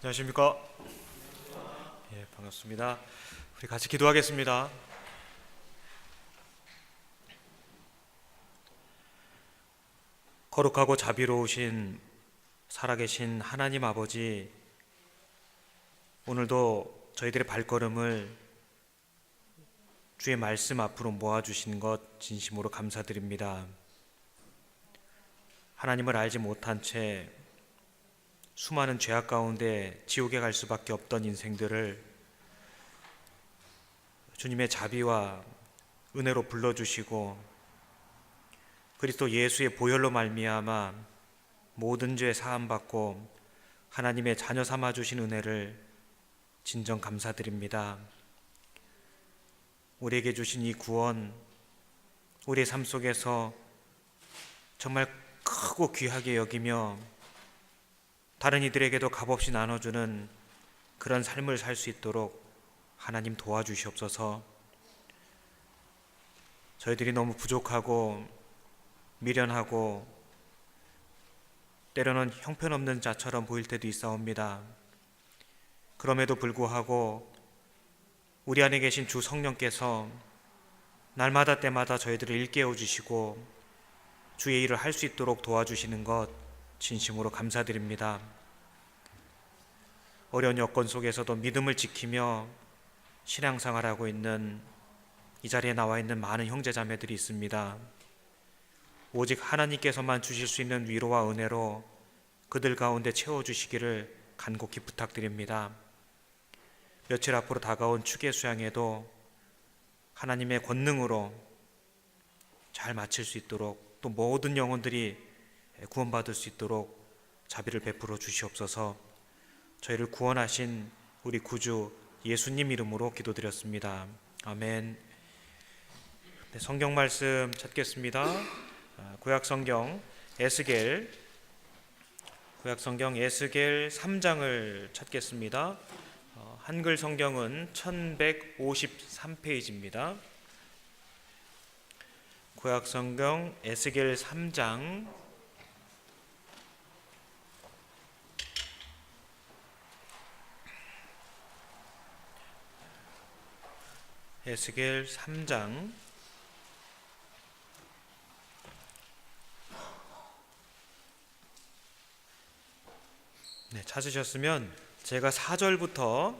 안녕하십니까? 예, 반갑습니다. 우리 같이 기도하겠습니다. 거룩하고 자비로우신 살아계신 하나님 아버지, 오늘도 저희들의 발걸음을 주의 말씀 앞으로 모아주신 것 진심으로 감사드립니다. 하나님을 알지 못한 채 수많은 죄악 가운데 지옥에 갈 수밖에 없던 인생들을 주님의 자비와 은혜로 불러주시고 그리스도 예수의 보혈로 말미암아 모든 죄 사함받고 하나님의 자녀 삼아주신 은혜를 진정 감사드립니다. 우리에게 주신 이 구원, 우리의 삶 속에서 정말 크고 귀하게 여기며 다른 이들에게도 값없이 나눠주는 그런 삶을 살 수 있도록 하나님 도와주시옵소서. 저희들이 너무 부족하고 미련하고 때로는 형편없는 자처럼 보일 때도 있사옵니다. 그럼에도 불구하고 우리 안에 계신 주 성령께서 날마다 때마다 저희들을 일깨워 주시고 주의 일을 할 수 있도록 도와주시는 것 진심으로 감사드립니다. 어려운 여건 속에서도 믿음을 지키며 신앙생활하고 있는 이 자리에 나와 있는 많은 형제자매들이 있습니다. 오직 하나님께서만 주실 수 있는 위로와 은혜로 그들 가운데 채워주시기를 간곡히 부탁드립니다. 며칠 앞으로 다가온 추계 수양에도 하나님의 권능으로 잘 마칠 수 있도록, 또 모든 영혼들이 구원받을 수 있도록 자비를 베풀어 주시옵소서. 저희를 구원하신 우리 구주 예수님 이름으로 기도드렸습니다. 아멘. 네, 성경 말씀 찾겠습니다. 구약성경 에스겔 3장을 찾겠습니다. 한글 성경은 1153페이지입니다. 구약성경 에스겔 3장 에스겔 3장 네, 찾으셨으면 제가 4절부터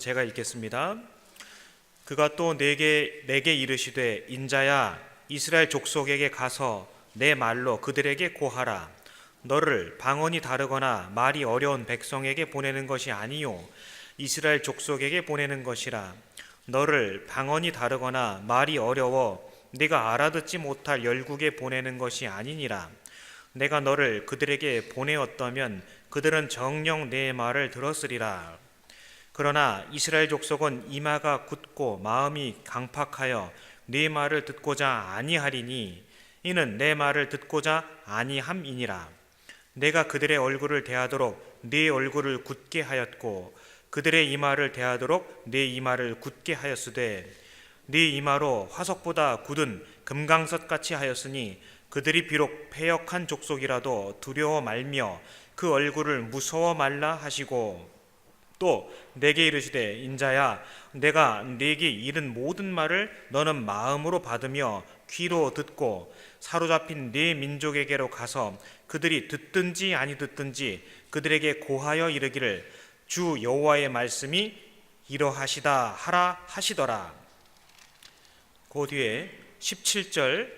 제가 읽겠습니다. 그가 또 내게 이르시되 인자야 이스라엘 족속에게 가서 내 말로 그들에게 고하라. 너를 방언이 다르거나 말이 어려운 백성에게 보내는 것이 아니요 이스라엘 족속에게 보내는 것이라. 너를 방언이 다르거나 말이 어려워 네가 알아듣지 못할 열국에 보내는 것이 아니니라. 내가 너를 그들에게 보내었다면 그들은 정녕 내 말을 들었으리라. 그러나 이스라엘 족속은 이마가 굳고 마음이 강팍하여 네 말을 듣고자 아니하리니 이는 내 말을 듣고자 아니함이니라. 내가 그들의 얼굴을 대하도록 네 얼굴을 굳게 하였고 그들의 이마를 대하도록 네 이마를 굳게 하였으되 네 이마로 화석보다 굳은 금강석같이 하였으니 그들이 비록 패역한 족속이라도 두려워 말며 그 얼굴을 무서워 말라 하시고 또 내게 이르시되 인자야 내가 네게 이른 모든 말을 너는 마음으로 받으며 귀로 듣고 사로잡힌 네 민족에게로 가서 그들이 듣든지 아니 듣든지 그들에게 고하여 이르기를 주 여호와의 말씀이 이러하시다 하라 하시더라. 그 뒤에 17절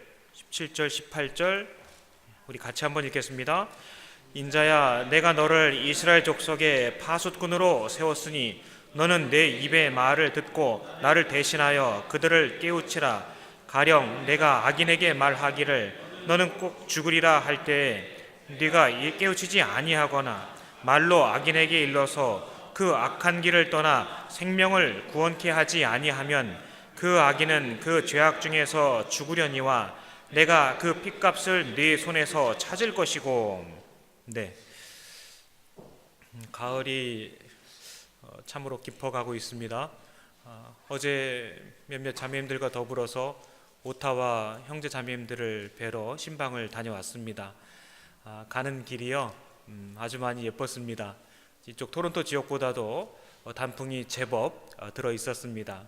18절 우리 같이 한번 읽겠습니다. 인자야 내가 너를 이스라엘 족속의 파수꾼으로 세웠으니 너는 내 입의 말을 듣고 나를 대신하여 그들을 깨우치라. 가령 내가 악인에게 말하기를 너는 꼭 죽으리라 할 때에 네가 깨우치지 아니하거나 말로 악인에게 일러서 그 악한 길을 떠나 생명을 구원케 하지 아니하면 그 악인은 그 죄악 중에서 죽으려니와 내가 그 핏값을 네 손에서 찾을 것이고. 네, 가을이 참으로 깊어가고 있습니다. 어제 몇몇 자매님들과 더불어서 오타와 형제 자매님들을 뵈러 신방을 다녀왔습니다. 가는 길이요 아주 많이 예뻤습니다. 이쪽 토론토 지역보다도 단풍이 제법 들어 있었습니다.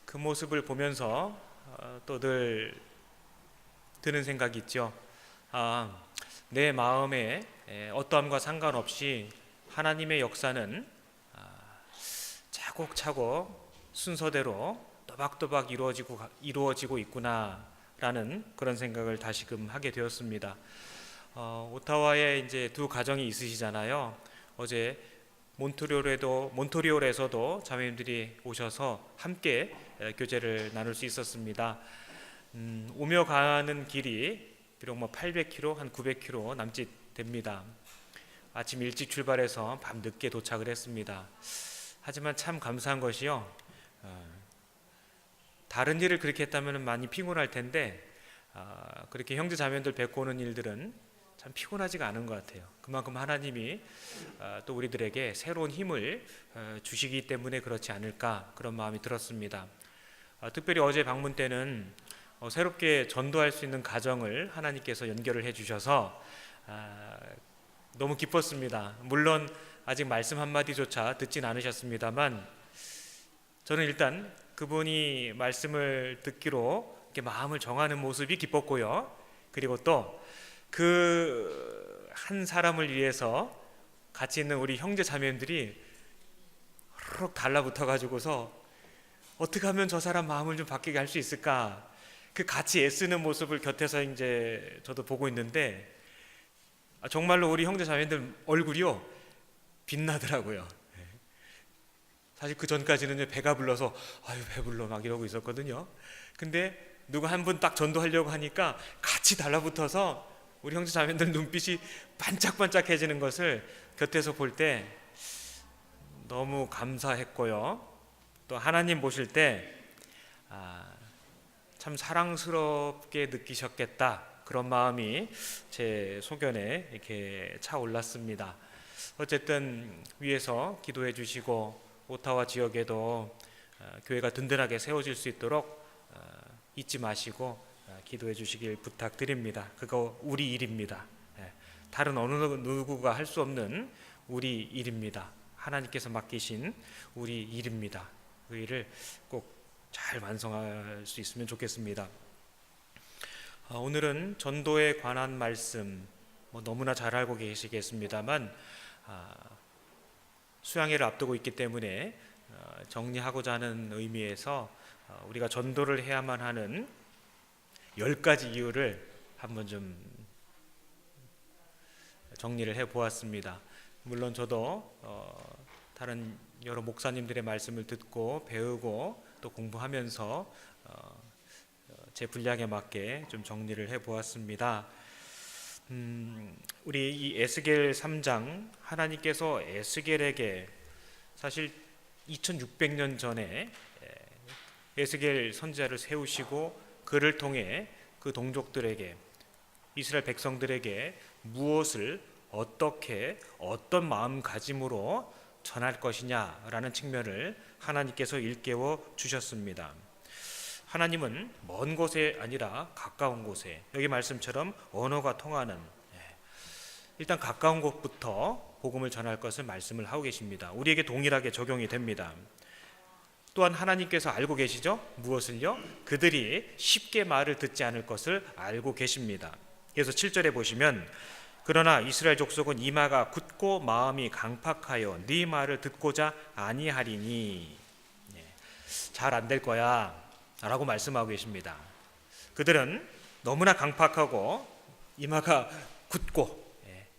그 모습을 보면서 또 늘 드는 생각이 있죠. 내 마음에 어떠함과 상관없이 하나님의 역사는 차곡차곡 순서대로 또박또박 이루어지고 있구나라는 그런 생각을 다시금 하게 되었습니다. 오타와에 이제 두 가정이 있으시잖아요. 어제 몬트리올에서도 자매님들이 오셔서 함께 교제를 나눌 수 있었습니다. 오며 가는 길이 비록 800km, 한 900km 남짓 됩니다. 아침 일찍 출발해서 밤 늦게 도착을 했습니다. 하지만 참 감사한 것이요, 다른 일을 그렇게 했다면 많이 피곤할 텐데 그렇게 형제 자매들 뵙고 오는 일들은 참 피곤하지가 않은 것 같아요. 그만큼 하나님이 또 우리들에게 새로운 힘을 주시기 때문에 그렇지 않을까, 그런 마음이 들었습니다. 특별히 어제 방문 때는 새롭게 전도할 수 있는 가정을 하나님께서 연결을 해주셔서 너무 기뻤습니다. 물론 아직 말씀 한마디조차 듣진 않으셨습니다만 저는 일단 그분이 말씀을 듣기로 이렇게 마음을 정하는 모습이 기뻤고요. 그리고 또 그 한 사람을 위해서 같이 있는 우리 형제 자매들이 호로록 달라붙어 가지고서 어떻게 하면 저 사람 마음을 좀 바뀌게 할 수 있을까, 그 같이 애쓰는 모습을 곁에서 이제 저도 보고 있는데 정말로 우리 형제 자매들 얼굴이요 빛나더라고요. 사실 그 전까지는 배가 불러서 아유 배불러 막 이러고 있었거든요. 근데 누가 한 분 딱 전도하려고 하니까 같이 달라붙어서 우리 형제 자매들 눈빛이 반짝반짝해지는 것을 곁에서 볼 때 너무 감사했고요. 또 하나님 보실 때 참 사랑스럽게 느끼셨겠다, 그런 마음이 제 소견에 이렇게 차올랐습니다. 어쨌든 위에서 기도해 주시고 오타와 지역에도 교회가 든든하게 세워질 수 있도록 잊지 마시고 기도해 주시길 부탁드립니다. 그거 우리 일입니다. 다른 어느 누구가 할 수 없는 우리 일입니다. 하나님께서 맡기신 우리 일입니다. 그 일을 꼭 잘 완성할 수 있으면 좋겠습니다. 오늘은 전도에 관한 말씀 너무나 잘 알고 계시겠습니다만 수양회를 앞두고 있기 때문에 정리하고자 하는 의미에서 우리가 전도를 해야만 하는 10가지 이유를 한번 좀 정리를 해보았습니다. 물론 저도 다른 여러 목사님들의 말씀을 듣고 배우고 또 공부하면서 제 분량에 맞게 좀 정리를 해보았습니다. 우리 이 에스겔 3장, 하나님께서 에스겔에게 사실 2600년 전에 에스겔 선지자를 세우시고 그를 통해 그 동족들에게, 이스라엘 백성들에게 무엇을 어떻게 어떤 마음가짐으로 전할 것이냐라는 측면을 하나님께서 일깨워 주셨습니다. 하나님은 먼 곳에 아니라 가까운 곳에, 여기 말씀처럼 언어가 통하는, 일단 가까운 곳부터 복음을 전할 것을 말씀을 하고 계십니다. 우리에게 동일하게 적용이 됩니다. 또한 하나님께서 알고 계시죠? 무엇을요? 그들이 쉽게 말을 듣지 않을 것을 알고 계십니다. 그래서 7절에 보시면 그러나 이스라엘 족속은 이마가 굳고 마음이 강팍하여 네 말을 듣고자 아니하리니, 잘 안 될 거야 라고 말씀하고 계십니다. 그들은 너무나 강팍하고 이마가 굳고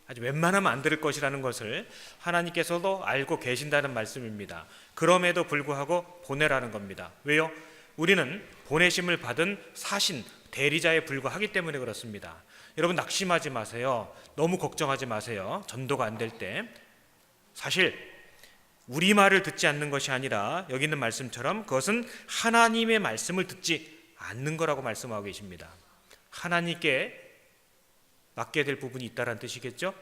아주 웬만하면 안 들을 것이라는 것을 하나님께서도 알고 계신다는 말씀입니다. 그럼에도 불구하고 보내라는 겁니다. 왜요? 우리는 보내심을 받은 사신 대리자에 불과하기 때문에 그렇습니다. 여러분 낙심하지 마세요. 너무 걱정하지 마세요. 전도가 안 될 때 사실 우리 말을 듣지 않는 것이 아니라 여기 있는 말씀처럼 그것은 하나님의 말씀을 듣지 않는 거라고 말씀하고 계십니다. 하나님께 맡게 될 부분이 있다는 뜻이겠죠?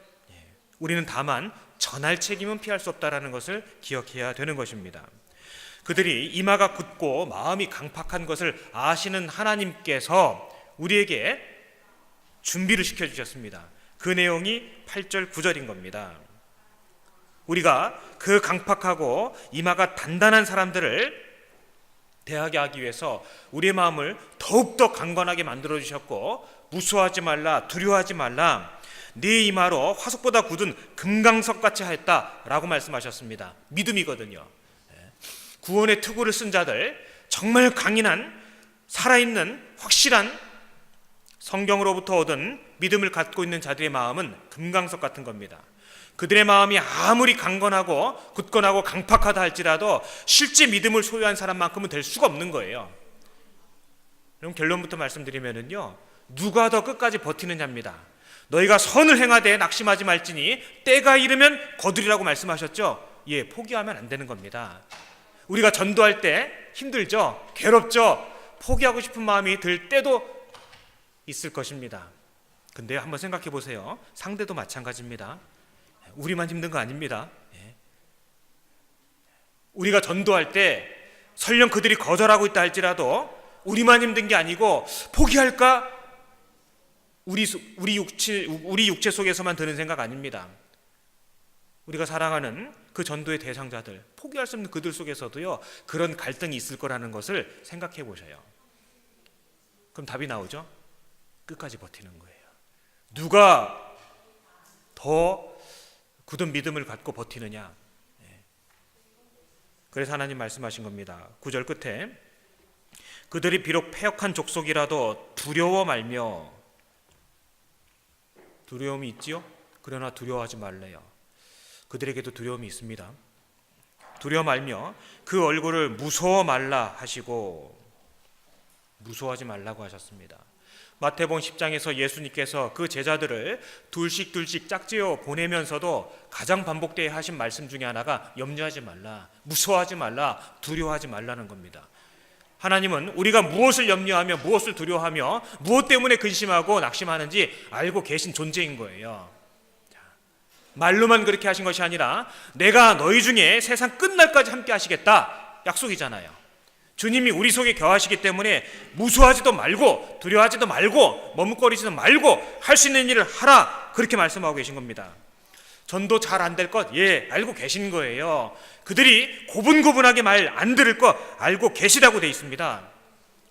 우리는 다만 전할 책임은 피할 수 없다는 것을 기억해야 되는 것입니다. 그들이 이마가 굳고 마음이 강팍한 것을 아시는 하나님께서 우리에게 준비를 시켜주셨습니다. 그 내용이 8절 9절인 겁니다. 우리가 그 강팍하고 이마가 단단한 사람들을 대하게 하기 위해서 우리의 마음을 더욱더 강건하게 만들어 주셨고, 무서워하지 말라, 두려워하지 말라, 네 이마로 화석보다 굳은 금강석같이 하였다라고 말씀하셨습니다. 믿음이거든요. 구원의 투구를 쓴 자들, 정말 강인한 살아있는 확실한 성경으로부터 얻은 믿음을 갖고 있는 자들의 마음은 금강석 같은 겁니다. 그들의 마음이 아무리 강건하고 굳건하고 강팍하다 할지라도 실제 믿음을 소유한 사람만큼은 될 수가 없는 거예요. 그럼 결론부터 말씀드리면은요, 누가 더 끝까지 버티느냐입니다. 너희가 선을 행하되 낙심하지 말지니 때가 이르면 거두리라고 말씀하셨죠. 예, 포기하면 안 되는 겁니다. 우리가 전도할 때 힘들죠, 괴롭죠, 포기하고 싶은 마음이 들 때도 있을 것입니다. 근데 한번 생각해 보세요. 상대도 마찬가지입니다. 우리만 힘든 거 아닙니다. 우리가 전도할 때 설령 그들이 거절하고 있다 할지라도 우리만 힘든 게 아니고, 포기할까? 우리 육체 속에서만 드는 생각 아닙니다. 우리가 사랑하는 그 전도의 대상자들, 포기할 수 없는 그들 속에서도요, 그런 갈등이 있을 거라는 것을 생각해 보셔요. 그럼 답이 나오죠? 끝까지 버티는 거예요. 누가 더 굳은 믿음을 갖고 버티느냐. 그래서 하나님 말씀하신 겁니다. 9절 끝에 그들이 비록 패역한 족속이라도 두려워 말며, 두려움이 있지요? 그러나 두려워하지 말래요. 그들에게도 두려움이 있습니다. 두려워 말며 그 얼굴을 무서워 말라 하시고, 무서워하지 말라고 하셨습니다. 마태복음 10장에서 예수님께서 그 제자들을 둘씩 짝지어 보내면서도 가장 반복되어 하신 말씀 중에 하나가 염려하지 말라, 무서워하지 말라, 두려워하지 말라는 겁니다. 하나님은 우리가 무엇을 염려하며 무엇을 두려워하며 무엇 때문에 근심하고 낙심하는지 알고 계신 존재인 거예요. 말로만 그렇게 하신 것이 아니라 내가 너희 중에 세상 끝날까지 함께 하시겠다 약속이잖아요. 주님이 우리 속에 거하시기 때문에 무서워하지도 말고 두려워하지도 말고 머뭇거리지도 말고 할 수 있는 일을 하라, 그렇게 말씀하고 계신 겁니다. 전도 잘 안 될 것, 예, 알고 계신 거예요. 그들이 고분고분하게 말 안 들을 것 알고 계시다고 돼 있습니다.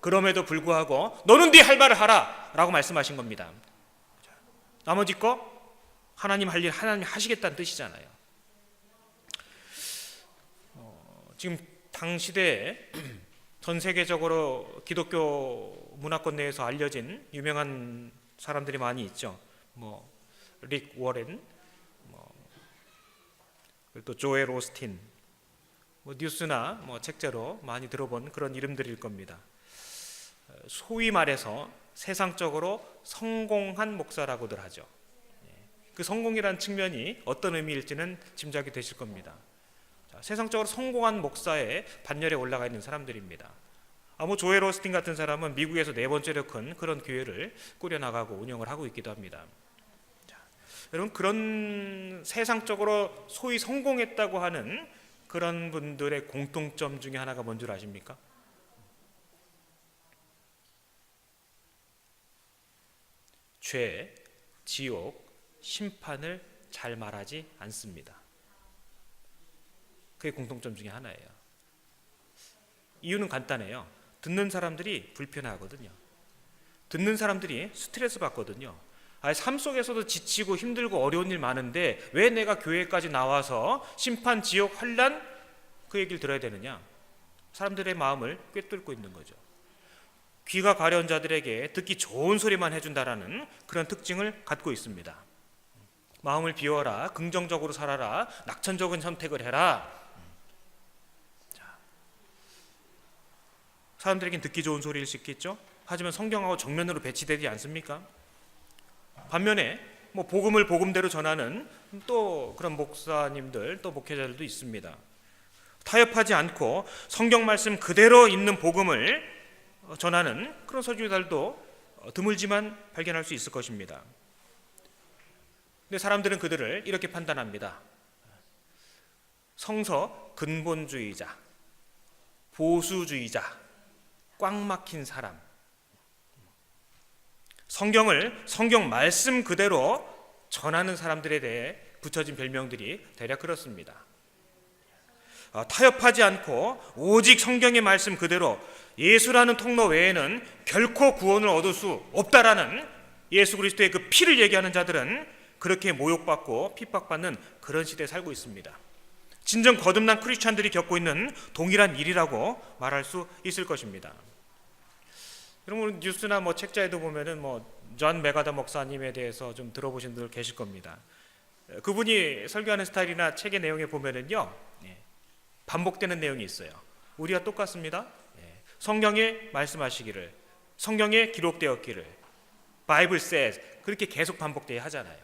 그럼에도 불구하고 너는 네 할 말을 하라 라고 말씀하신 겁니다. 나머지 거 하나님 할 일 하나님 하시겠다는 뜻이잖아요. 지금 당시대에 전 세계적으로 기독교 문화권 내에서 알려진 유명한 사람들이 많이 있죠. 릭 워렌, 또 조엘 오스틴, 뉴스나 책자로 많이 들어본 그런 이름들일 겁니다. 소위 말해서 세상적으로 성공한 목사라고들 하죠. 그 성공이라는 측면이 어떤 의미일지는 짐작이 되실 겁니다. 세상적으로 성공한 목사의 반열에 올라가 있는 사람들입니다. 조엘 오스틴 같은 사람은 미국에서 4번째로 큰 그런 교회를 꾸려나가고 운영을 하고 있기도 합니다. 여러분, 그런 세상적으로 소위 성공했다고 하는 그런 분들의 공통점 중에 하나가 뭔 줄 아십니까? 죄, 지옥, 심판을 잘 말하지 않습니다. 그게 공통점 중에 하나예요. 이유는 간단해요. 듣는 사람들이 불편해하거든요. 듣는 사람들이 스트레스 받거든요. 삶 속에서도 지치고 힘들고 어려운 일 많은데 왜 내가 교회까지 나와서 심판, 지옥, 환난 그 얘기를 들어야 되느냐? 사람들의 마음을 꿰뚫고 있는 거죠. 귀가 가려운 자들에게 듣기 좋은 소리만 해준다라는 그런 특징을 갖고 있습니다. 마음을 비워라, 긍정적으로 살아라, 낙천적인 선택을 해라. 사람들에겐 듣기 좋은 소리일 수 있겠죠. 하지만 성경하고 정면으로 배치되지 않습니까? 반면에 복음을 복음대로 전하는 또 그런 목사님들, 또 목회자들도 있습니다. 타협하지 않고 성경 말씀 그대로 있는 복음을 전하는 그런 서주자들도 드물지만 발견할 수 있을 것입니다. 근데 사람들은 그들을 이렇게 판단합니다. 성서 근본주의자, 보수주의자, 꽉 막힌 사람. 성경 말씀 그대로 전하는 사람들에 대해 붙여진 별명들이 대략 그렇습니다. 타협하지 않고 오직 성경의 말씀 그대로 예수라는 통로 외에는 결코 구원을 얻을 수 없다라는 예수 그리스도의 그 피를 얘기하는 자들은 그렇게 모욕받고 핍박받는 그런 시대에 살고 있습니다. 진정 거듭난 크리스찬들이 겪고 있는 동일한 일이라고 말할 수 있을 것입니다. 여러분 뉴스나 책자에도 보면은 존 메가더 목사님에 대해서 좀 들어보신 분들 계실 겁니다. 그분이 설교하는 스타일이나 책의 내용에 보면은요, 반복되는 내용이 있어요. 우리가 똑같습니다. 성경에 말씀하시기를, 성경에 기록되었기를, Bible says, 그렇게 계속 반복돼야 하잖아요.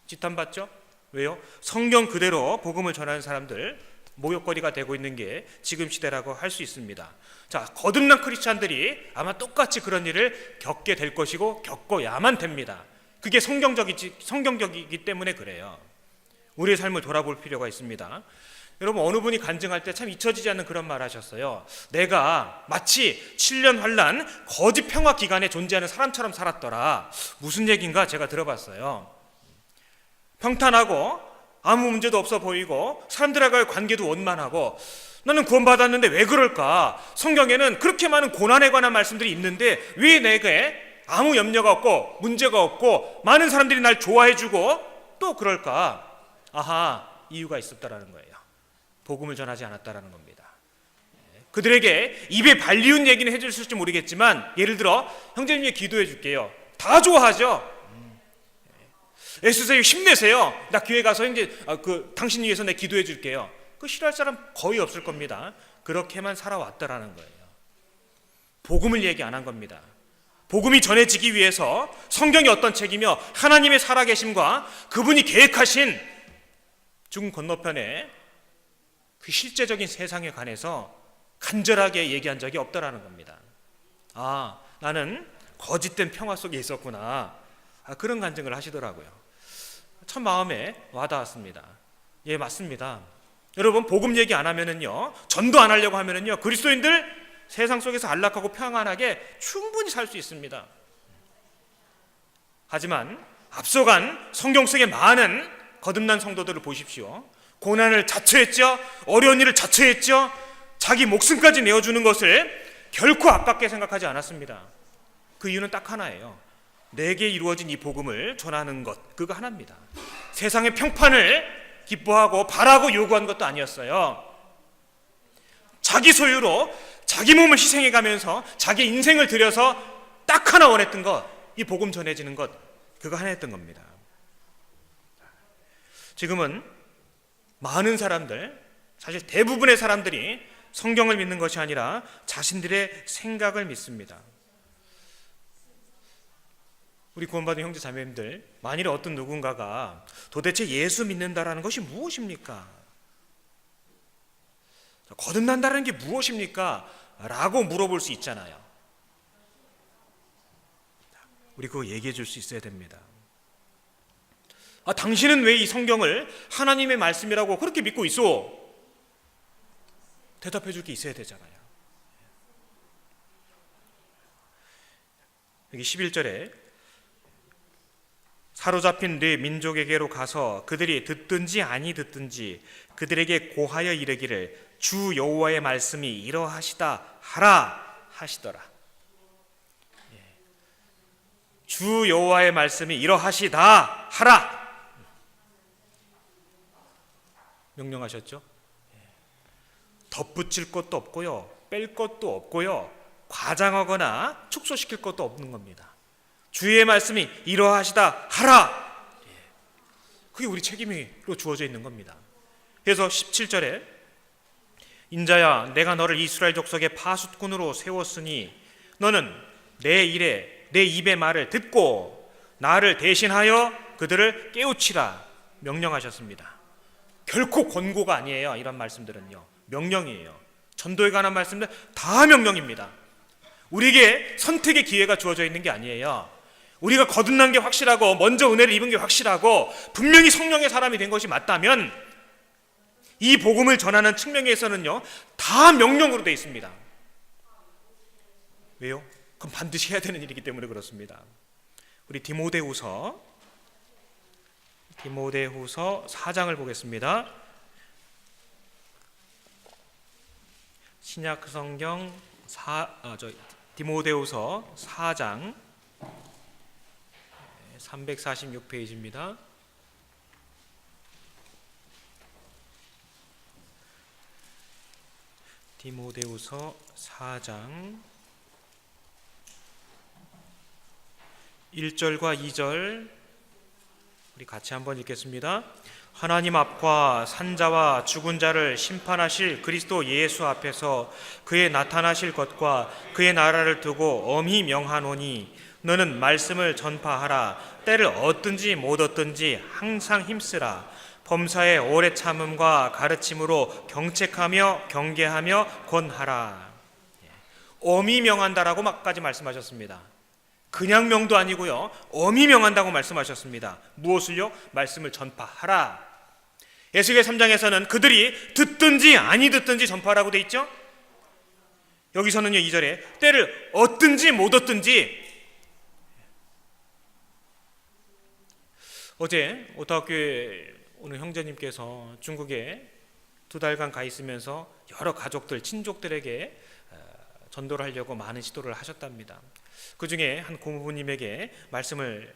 지탄받죠? 왜요? 성경 그대로 복음을 전하는 사람들 모욕거리가 되고 있는 게 지금 시대라고 할 수 있습니다. 자, 거듭난 크리스찬들이 아마 똑같이 그런 일을 겪게 될 것이고 겪어야만 됩니다. 그게 성경적이기 때문에 그래요. 우리의 삶을 돌아볼 필요가 있습니다. 여러분 어느 분이 간증할 때 참 잊혀지지 않는 그런 말 하셨어요. 내가 마치 7년 환란 거짓 평화 기간에 존재하는 사람처럼 살았더라. 무슨 얘기인가 제가 들어봤어요. 평탄하고 아무 문제도 없어 보이고 사람들과의 관계도 원만하고 나는 구원받았는데 왜 그럴까? 성경에는 그렇게 많은 고난에 관한 말씀들이 있는데 왜 내게 아무 염려가 없고 문제가 없고 많은 사람들이 날 좋아해주고 또 그럴까? 아하, 이유가 있었다라는 거예요. 복음을 전하지 않았다라는 겁니다. 그들에게 입에 발리운 얘기는 해줬을지 모르겠지만 예를 들어 형제님 위해 기도해 줄게요. 다 좋아하죠. 애쓰세요, 힘내세요. 나 교회 가서 형제 당신 위해서 내 기도해 줄게요. 그 싫어할 사람 거의 없을 겁니다. 그렇게만 살아왔다라는 거예요. 복음을 얘기 안 한 겁니다. 복음이 전해지기 위해서 성경이 어떤 책이며 하나님의 살아계심과 그분이 계획하신 죽음 건너편에 그 실제적인 세상에 관해서 간절하게 얘기한 적이 없다라는 겁니다. 아, 나는 거짓된 평화 속에 있었구나. 그런 간증을 하시더라고요. 참 마음에 와닿았습니다. 예, 맞습니다. 여러분 복음 얘기 안 하면은요, 전도 안 하려고 하면은요, 그리스도인들 세상 속에서 안락하고 평안하게 충분히 살 수 있습니다. 하지만 앞서간 성경 속의 많은 거듭난 성도들을 보십시오. 고난을 자처했죠. 어려운 일을 자처했죠. 자기 목숨까지 내어주는 것을 결코 아깝게 생각하지 않았습니다. 그 이유는 딱 하나예요. 내게 이루어진 이 복음을 전하는 것, 그거 하나입니다. 세상의 평판을 기뻐하고 바라고 요구한 것도 아니었어요. 자기 소유로 자기 몸을 희생해가면서 자기 인생을 들여서 딱 하나 원했던 것, 이 복음 전해지는 것, 그거 하나였던 겁니다. 지금은 많은 사람들, 사실 대부분의 사람들이 성경을 믿는 것이 아니라 자신들의 생각을 믿습니다. 우리 구원받은 형제 자매님들, 만일에 어떤 누군가가 도대체 예수 믿는다라는 것이 무엇입니까? 거듭난다는 게 무엇입니까? 라고 물어볼 수 있잖아요. 우리 그거 얘기해 줄 수 있어야 됩니다. 당신은 왜 이 성경을 하나님의 말씀이라고 그렇게 믿고 있어? 대답해 줄 게 있어야 되잖아요. 여기 11절에 사로잡힌 네 민족에게로 가서 그들이 듣든지 아니 듣든지 그들에게 고하여 이르기를 주 여호와의 말씀이 이러하시다 하라 하시더라. 주 여호와의 말씀이 이러하시다 하라 명령하셨죠. 덧붙일 것도 없고요, 뺄 것도 없고요, 과장하거나 축소시킬 것도 없는 겁니다. 주의 말씀이 이러하시다 하라, 그게 우리 책임으로 주어져 있는 겁니다. 그래서 17절에 인자야 내가 너를 이스라엘 족속의 파수꾼으로 세웠으니 너는 내 입의 말을 듣고 나를 대신하여 그들을 깨우치라 명령하셨습니다. 결코 권고가 아니에요. 이런 말씀들은요, 명령이에요. 전도에 관한 말씀들 다 명령입니다. 우리에게 선택의 기회가 주어져 있는 게 아니에요. 우리가 거듭난 게 확실하고 먼저 은혜를 입은 게 확실하고 분명히 성령의 사람이 된 것이 맞다면 이 복음을 전하는 측면에서는요 다 명령으로 되어 있습니다. 왜요? 그럼 반드시 해야 되는 일이기 때문에 그렇습니다. 우리 디모데후서 디모데후서 4장을 보겠습니다. 신약 성경 디모데후서 4장 346페이지입니다. 디모데후서 4장 1절과 2절 우리 같이 한번 읽겠습니다. 하나님 앞과 산자와 죽은 자를 심판하실 그리스도 예수 앞에서 그의 나타나실 것과 그의 나라를 두고 엄히 명하노니 너는 말씀을 전파하라. 때를 얻든지 못 얻든지 항상 힘쓰라. 범사의 오래 참음과 가르침으로 경책하며 경계하며 권하라. 엄히 명한다라고 막까지 말씀하셨습니다. 그냥 명도 아니고요, 엄히 명한다고 말씀하셨습니다. 무엇을요? 말씀을 전파하라. 에스겔 3장에서는 그들이 듣든지 아니 듣든지 전파하라고 돼 있죠. 여기서는요, 2절에 때를 얻든지 못 얻든지. 어제 오타학교에 오늘 형제님께서 중국에 2달간 가 있으면서 여러 가족들, 친족들에게 전도를 하려고 많은 시도를 하셨답니다. 그 중에 한 고모부님에게 말씀을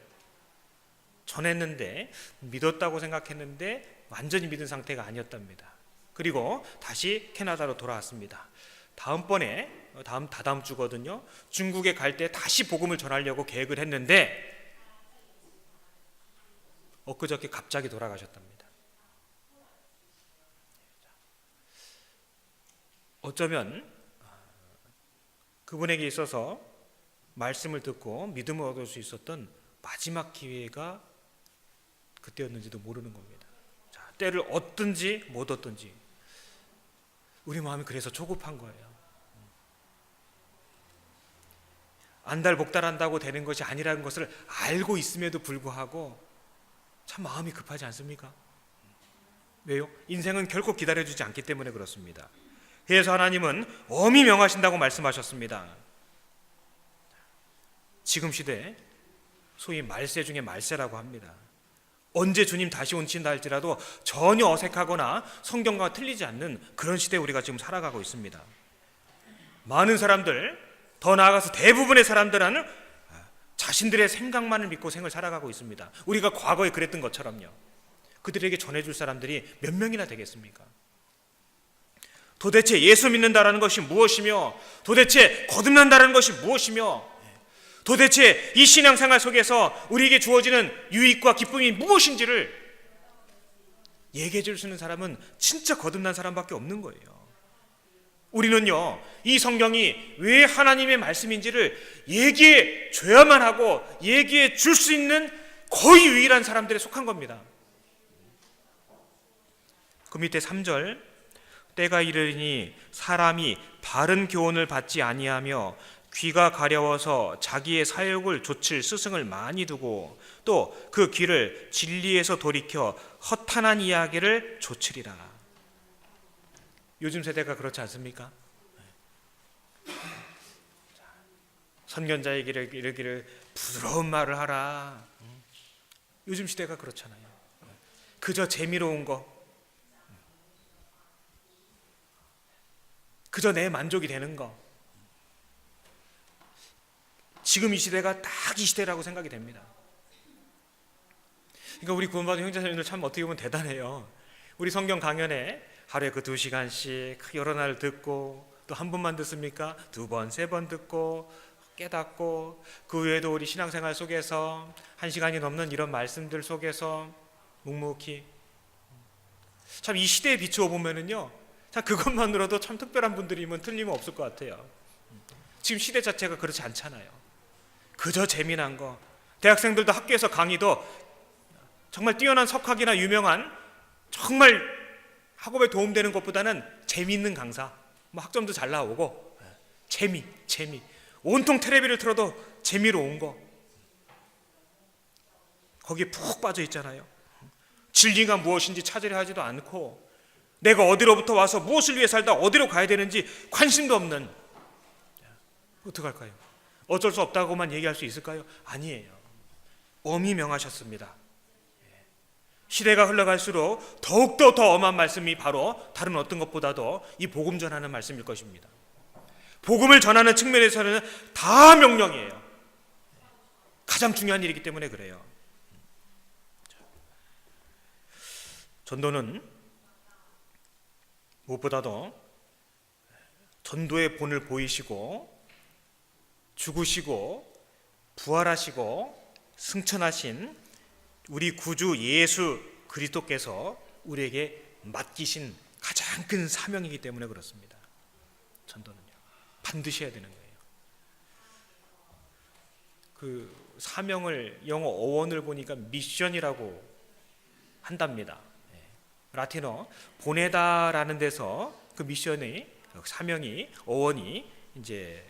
전했는데 믿었다고 생각했는데 완전히 믿은 상태가 아니었답니다. 그리고 다시 캐나다로 돌아왔습니다. 다다음 주거든요. 중국에 갈 때 다시 복음을 전하려고 계획을 했는데 엊그저께 갑자기 돌아가셨답니다. 어쩌면 그분에게 있어서 말씀을 듣고 믿음을 얻을 수 있었던 마지막 기회가 그때였는지도 모르는 겁니다. 자, 때를 얻든지 못 얻든지 우리 마음이 그래서 조급한 거예요. 안달복달한다고 되는 것이 아니라는 것을 알고 있음에도 불구하고 참 마음이 급하지 않습니까? 왜요? 인생은 결코 기다려주지 않기 때문에 그렇습니다. 그래서 하나님은 엄히 명하신다고 말씀하셨습니다. 지금 시대 소위 말세 중에 말세라고 합니다. 언제 주님 다시 온친다 할지라도 전혀 어색하거나 성경과 틀리지 않는 그런 시대에 우리가 지금 살아가고 있습니다. 많은 사람들, 더 나아가서 대부분의 사람들은 자신들의 생각만을 믿고 생을 살아가고 있습니다. 우리가 과거에 그랬던 것처럼요. 그들에게 전해줄 사람들이 몇 명이나 되겠습니까? 도대체 예수 믿는다라는 것이 무엇이며, 도대체 거듭난다라는 것이 무엇이며, 도대체 이 신앙생활 속에서 우리에게 주어지는 유익과 기쁨이 무엇인지를 얘기해 줄 수 있는 사람은 진짜 거듭난 사람밖에 없는 거예요. 우리는요, 이 성경이 왜 하나님의 말씀인지를 얘기해 줘야만 하고 얘기해 줄 수 있는 거의 유일한 사람들에 속한 겁니다. 그 밑에 3절, 때가 이르니 사람이 바른 교훈을 받지 아니하며 귀가 가려워서 자기의 사욕을 좇을 스승을 많이 두고 또 그 귀를 진리에서 돌이켜 허탄한 이야기를 좇으리라. 요즘 세대가 그렇지 않습니까? 선견자의 길을 이르기를 부드러운 말을 하라. 요즘 시대가 그렇잖아요. 그저 재미로운 거, 그저 내 만족이 되는 거. 지금 이 시대가 딱 이 시대라고 생각이 됩니다. 그러니까 우리 구원받은 형제자매들 참 어떻게 보면 대단해요. 우리 성경 강연에 하루에 그 2시간씩 여러 날 듣고 또 한 번만 듣습니까? 2번, 3번 듣고 깨닫고 그 외에도 우리 신앙생활 속에서 1시간이 넘는 이런 말씀들 속에서 묵묵히 참 이 시대에 비추어 보면은요, 참 그것만으로도 참 특별한 분들이면 틀림없을 것 같아요. 지금 시대 자체가 그렇지 않잖아요. 그저 재미난 거, 대학생들도 학교에서 강의도 정말 뛰어난 석학이나 유명한 정말 학업에 도움되는 것보다는 재미있는 강사, 뭐 학점도 잘 나오고 재미 온통 텔레비를 틀어도 재미로운 거, 거기에 푹 빠져 있잖아요. 진리가 무엇인지 찾으려 하지도 않고 내가 어디로부터 와서 무엇을 위해 살다 어디로 가야 되는지 관심도 없는, 어떡할까요? 어쩔 수 없다고만 얘기할 수 있을까요? 아니에요. 엄히 명하셨습니다. 시대가 흘러갈수록 더욱더 더 엄한 말씀이 바로 다른 어떤 것보다도 이 복음 전하는 말씀일 것입니다. 복음을 전하는 측면에서는 다 명령이에요. 가장 중요한 일이기 때문에 그래요. 전도는 무엇보다도 전도의 본을 보이시고 죽으시고 부활하시고 승천하신 우리 구주 예수 그리스도께서 우리에게 맡기신 가장 큰 사명이기 때문에 그렇습니다. 전도는요, 반드시 해야 되는 거예요. 그 사명을 영어 어원을 보니까 미션이라고 한답니다. 라틴어 보내다라는 데서 그 미션이, 사명이, 어원이 이제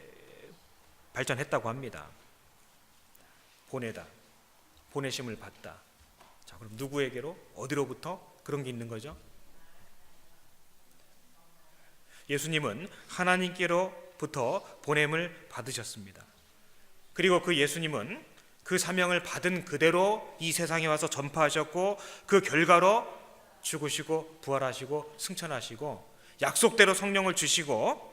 발전했다고 합니다. 보내다, 보내심을 받다. 자, 그럼 누구에게로, 어디로부터 그런 게 있는 거죠? 예수님은 하나님께로부터 보냄을 받으셨습니다. 그리고 그 예수님은 그 사명을 받은 그대로 이 세상에 와서 전파하셨고, 그 결과로 죽으시고 부활하시고 승천하시고 약속대로 성령을 주시고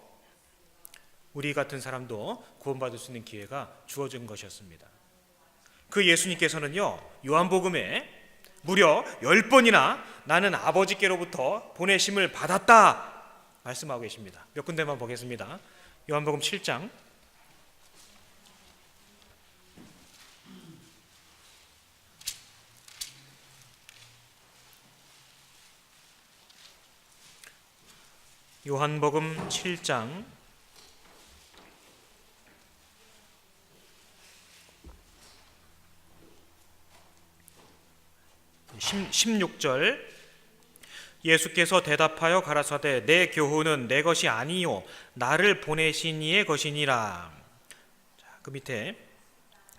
우리 같은 사람도 구원받을 수 있는 기회가 주어진 것이었습니다. 그 예수님께서는요, 요한복음에 무려 10번이나 나는 아버지께로부터 보내심을 받았다 말씀하고 계십니다. 몇 군데만 보겠습니다. 요한복음 7장 16절 예수께서 대답하여 가라사대 내 교훈은 내 것이 아니요 나를 보내신 이의 것이니라. 자, 그 밑에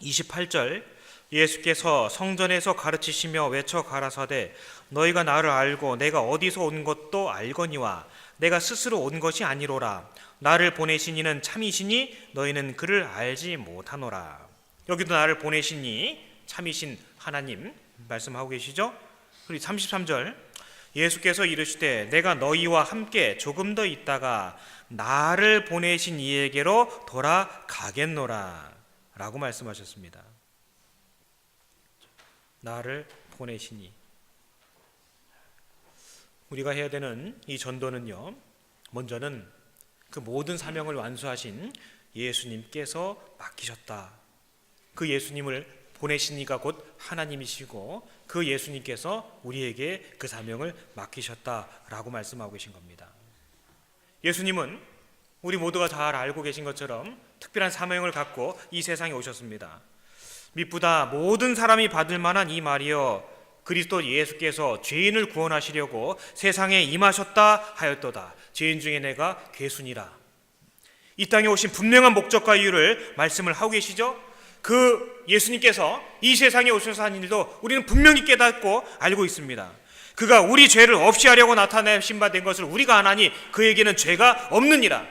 28절 예수께서 성전에서 가르치시며 외쳐 가라사대 너희가 나를 알고 내가 어디서 온 것도 알거니와 내가 스스로 온 것이 아니로라. 나를 보내신 이는 참이시니 너희는 그를 알지 못하노라. 여기도 나를 보내신 이 참이신 하나님 말씀하고 계시죠? 그리고 33절 예수께서 이르시되 내가 너희와 함께 조금 더 있다가 나를 보내신 이에게로 돌아가겠노라 라고 말씀하셨습니다. 나를 보내시니, 우리가 해야 되는 이 전도는요, 먼저는 그 모든 사명을 완수하신 예수님께서 맡기셨다. 그 예수님을 보내신 이가 곧 하나님이시고 그 예수님께서 우리에게 그 사명을 맡기셨다라고 말씀하고 계신 겁니다. 예수님은 우리 모두가 잘 알고 계신 것처럼 특별한 사명을 갖고 이 세상에 오셨습니다. 미쁘다 모든 사람이 받을 만한 이 말이여 그리스도 예수께서 죄인을 구원하시려고 세상에 임하셨다 하였도다. 죄인 중에 내가 괴순이라. 이 땅에 오신 분명한 목적과 이유를 말씀을 하고 계시죠. 그 예수님께서 이 세상에 오셔서 한 일도 우리는 분명히 깨닫고 알고 있습니다. 그가 우리 죄를 없이 하려고 나타내신 바 된 것을 우리가 안 하니 그에게는 죄가 없느니라.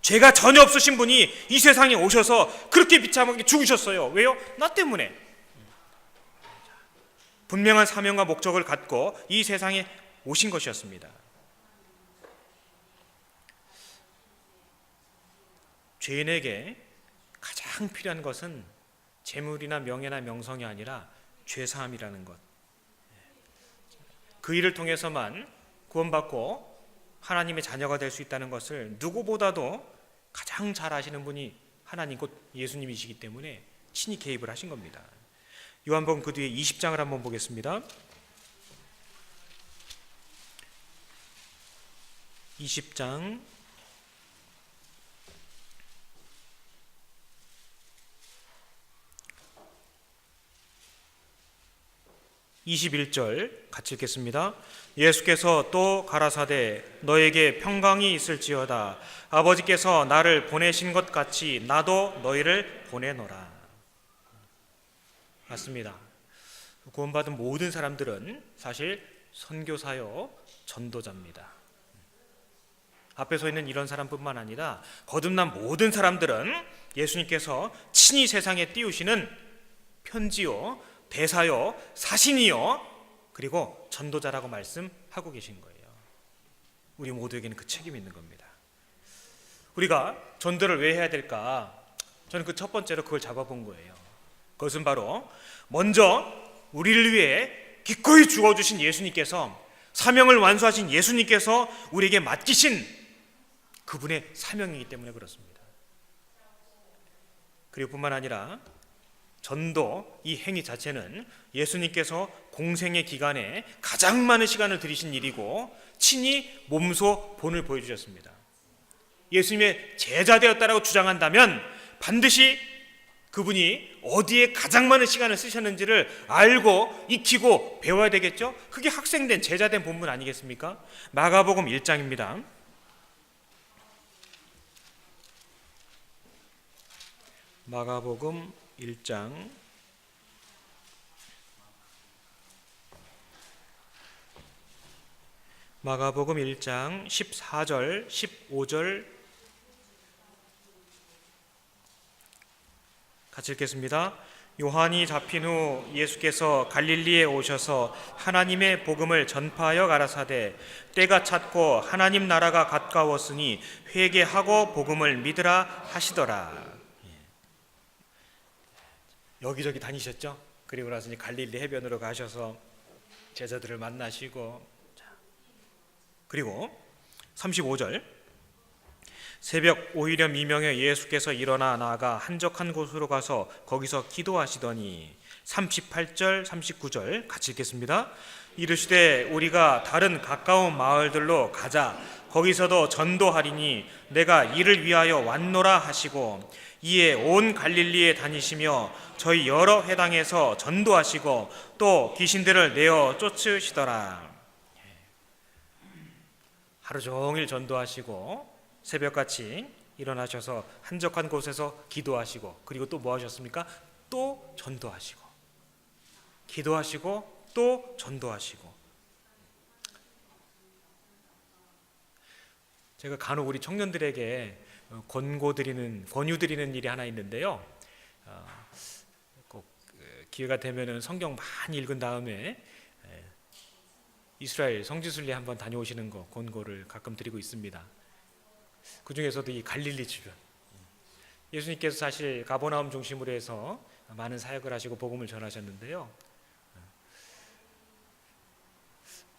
죄가 전혀 없으신 분이 이 세상에 오셔서 그렇게 비참하게 죽으셨어요. 왜요? 나 때문에. 분명한 사명과 목적을 갖고 이 세상에 오신 것이었습니다. 죄인에게 가장 필요한 것은 재물이나 명예나 명성이 아니라 죄사함이라는 것. 그 일을 통해서만 구원받고 하나님의 자녀가 될 수 있다는 것을 누구보다도 가장 잘 아시는 분이 하나님 곧 예수님이시기 때문에 친히 개입을 하신 겁니다. 요한복음 그 뒤에 20장을 한번 보겠습니다. 20장 21절 같이 읽겠습니다. 예수께서 또 가라사대 너에게 평강이 있을지어다. 아버지께서 나를 보내신 것 같이 나도 너희를 보내노라. 맞습니다. 구원받은 모든 사람들은 사실 선교사요 전도자입니다. 앞에 서 있는 이런 사람뿐만 아니라 거듭난 모든 사람들은 예수님께서 친히 세상에 띄우시는 편지요 대사요, 사신이요, 그리고 전도자라고 말씀하고 계신 거예요. 우리 모두에게는 그 책임이 있는 겁니다. 우리가 전도를 왜 해야 될까? 저는 그 첫 번째로 그걸 잡아본 거예요. 그것은 바로 먼저 우리를 위해 기꺼이 죽어주신 예수님께서, 사명을 완수하신 예수님께서 우리에게 맡기신 그분의 사명이기 때문에 그렇습니다. 그리고 뿐만 아니라 전도 이 행위 자체는 예수님께서 공생의 기간에 가장 많은 시간을 들이신 일이고 친히 몸소 본을 보여주셨습니다. 예수님의 제자 되었다라고 주장한다면 반드시 그분이 어디에 가장 많은 시간을 쓰셨는지를 알고 익히고 배워야 되겠죠? 그게 학생된 제자된 본분 아니겠습니까? 마가복음 1장입니다. 마가복음 1장 14절 15절 같이 읽겠습니다. 요한이 잡힌 후 예수께서 갈릴리에 오셔서 하나님의 복음을 전파하여 가라사대 때가 찼고 하나님 나라가 가까웠으니 회개하고 복음을 믿으라 하시더라. 여기저기 다니셨죠? 그리고 나서 이제 갈릴리 해변으로 가셔서 제자들을 만나시고, 그리고 35절 새벽 오히려 미명에 예수께서 일어나 나아가 한적한 곳으로 가서 거기서 기도하시더니 38절 39절 같이 읽겠습니다. 이르시되 우리가 다른 가까운 마을들로 가자. 거기서도 전도하리니 내가 이를 위하여 왔노라 하시고 이에 온 갈릴리에 다니시며 저희 여러 회당에서 전도하시고 또 귀신들을 내어 쫓으시더라. 하루 종일 전도하시고 새벽같이 일어나셔서 한적한 곳에서 기도하시고, 그리고 또 뭐 하셨습니까? 또 전도하시고, 기도하시고 또 전도하시고. 제가 간혹 우리 청년들에게 권유 드리는 일이 하나 있는데요. 꼭 기회가 되면은 성경 많이 읽은 다음에 이스라엘 성지순례 한번 다녀오시는 거 권고를 가끔 드리고 있습니다. 그 중에서도 이 갈릴리 주변, 예수님께서 사실 가버나움 중심으로 해서 많은 사역을 하시고 복음을 전하셨는데요.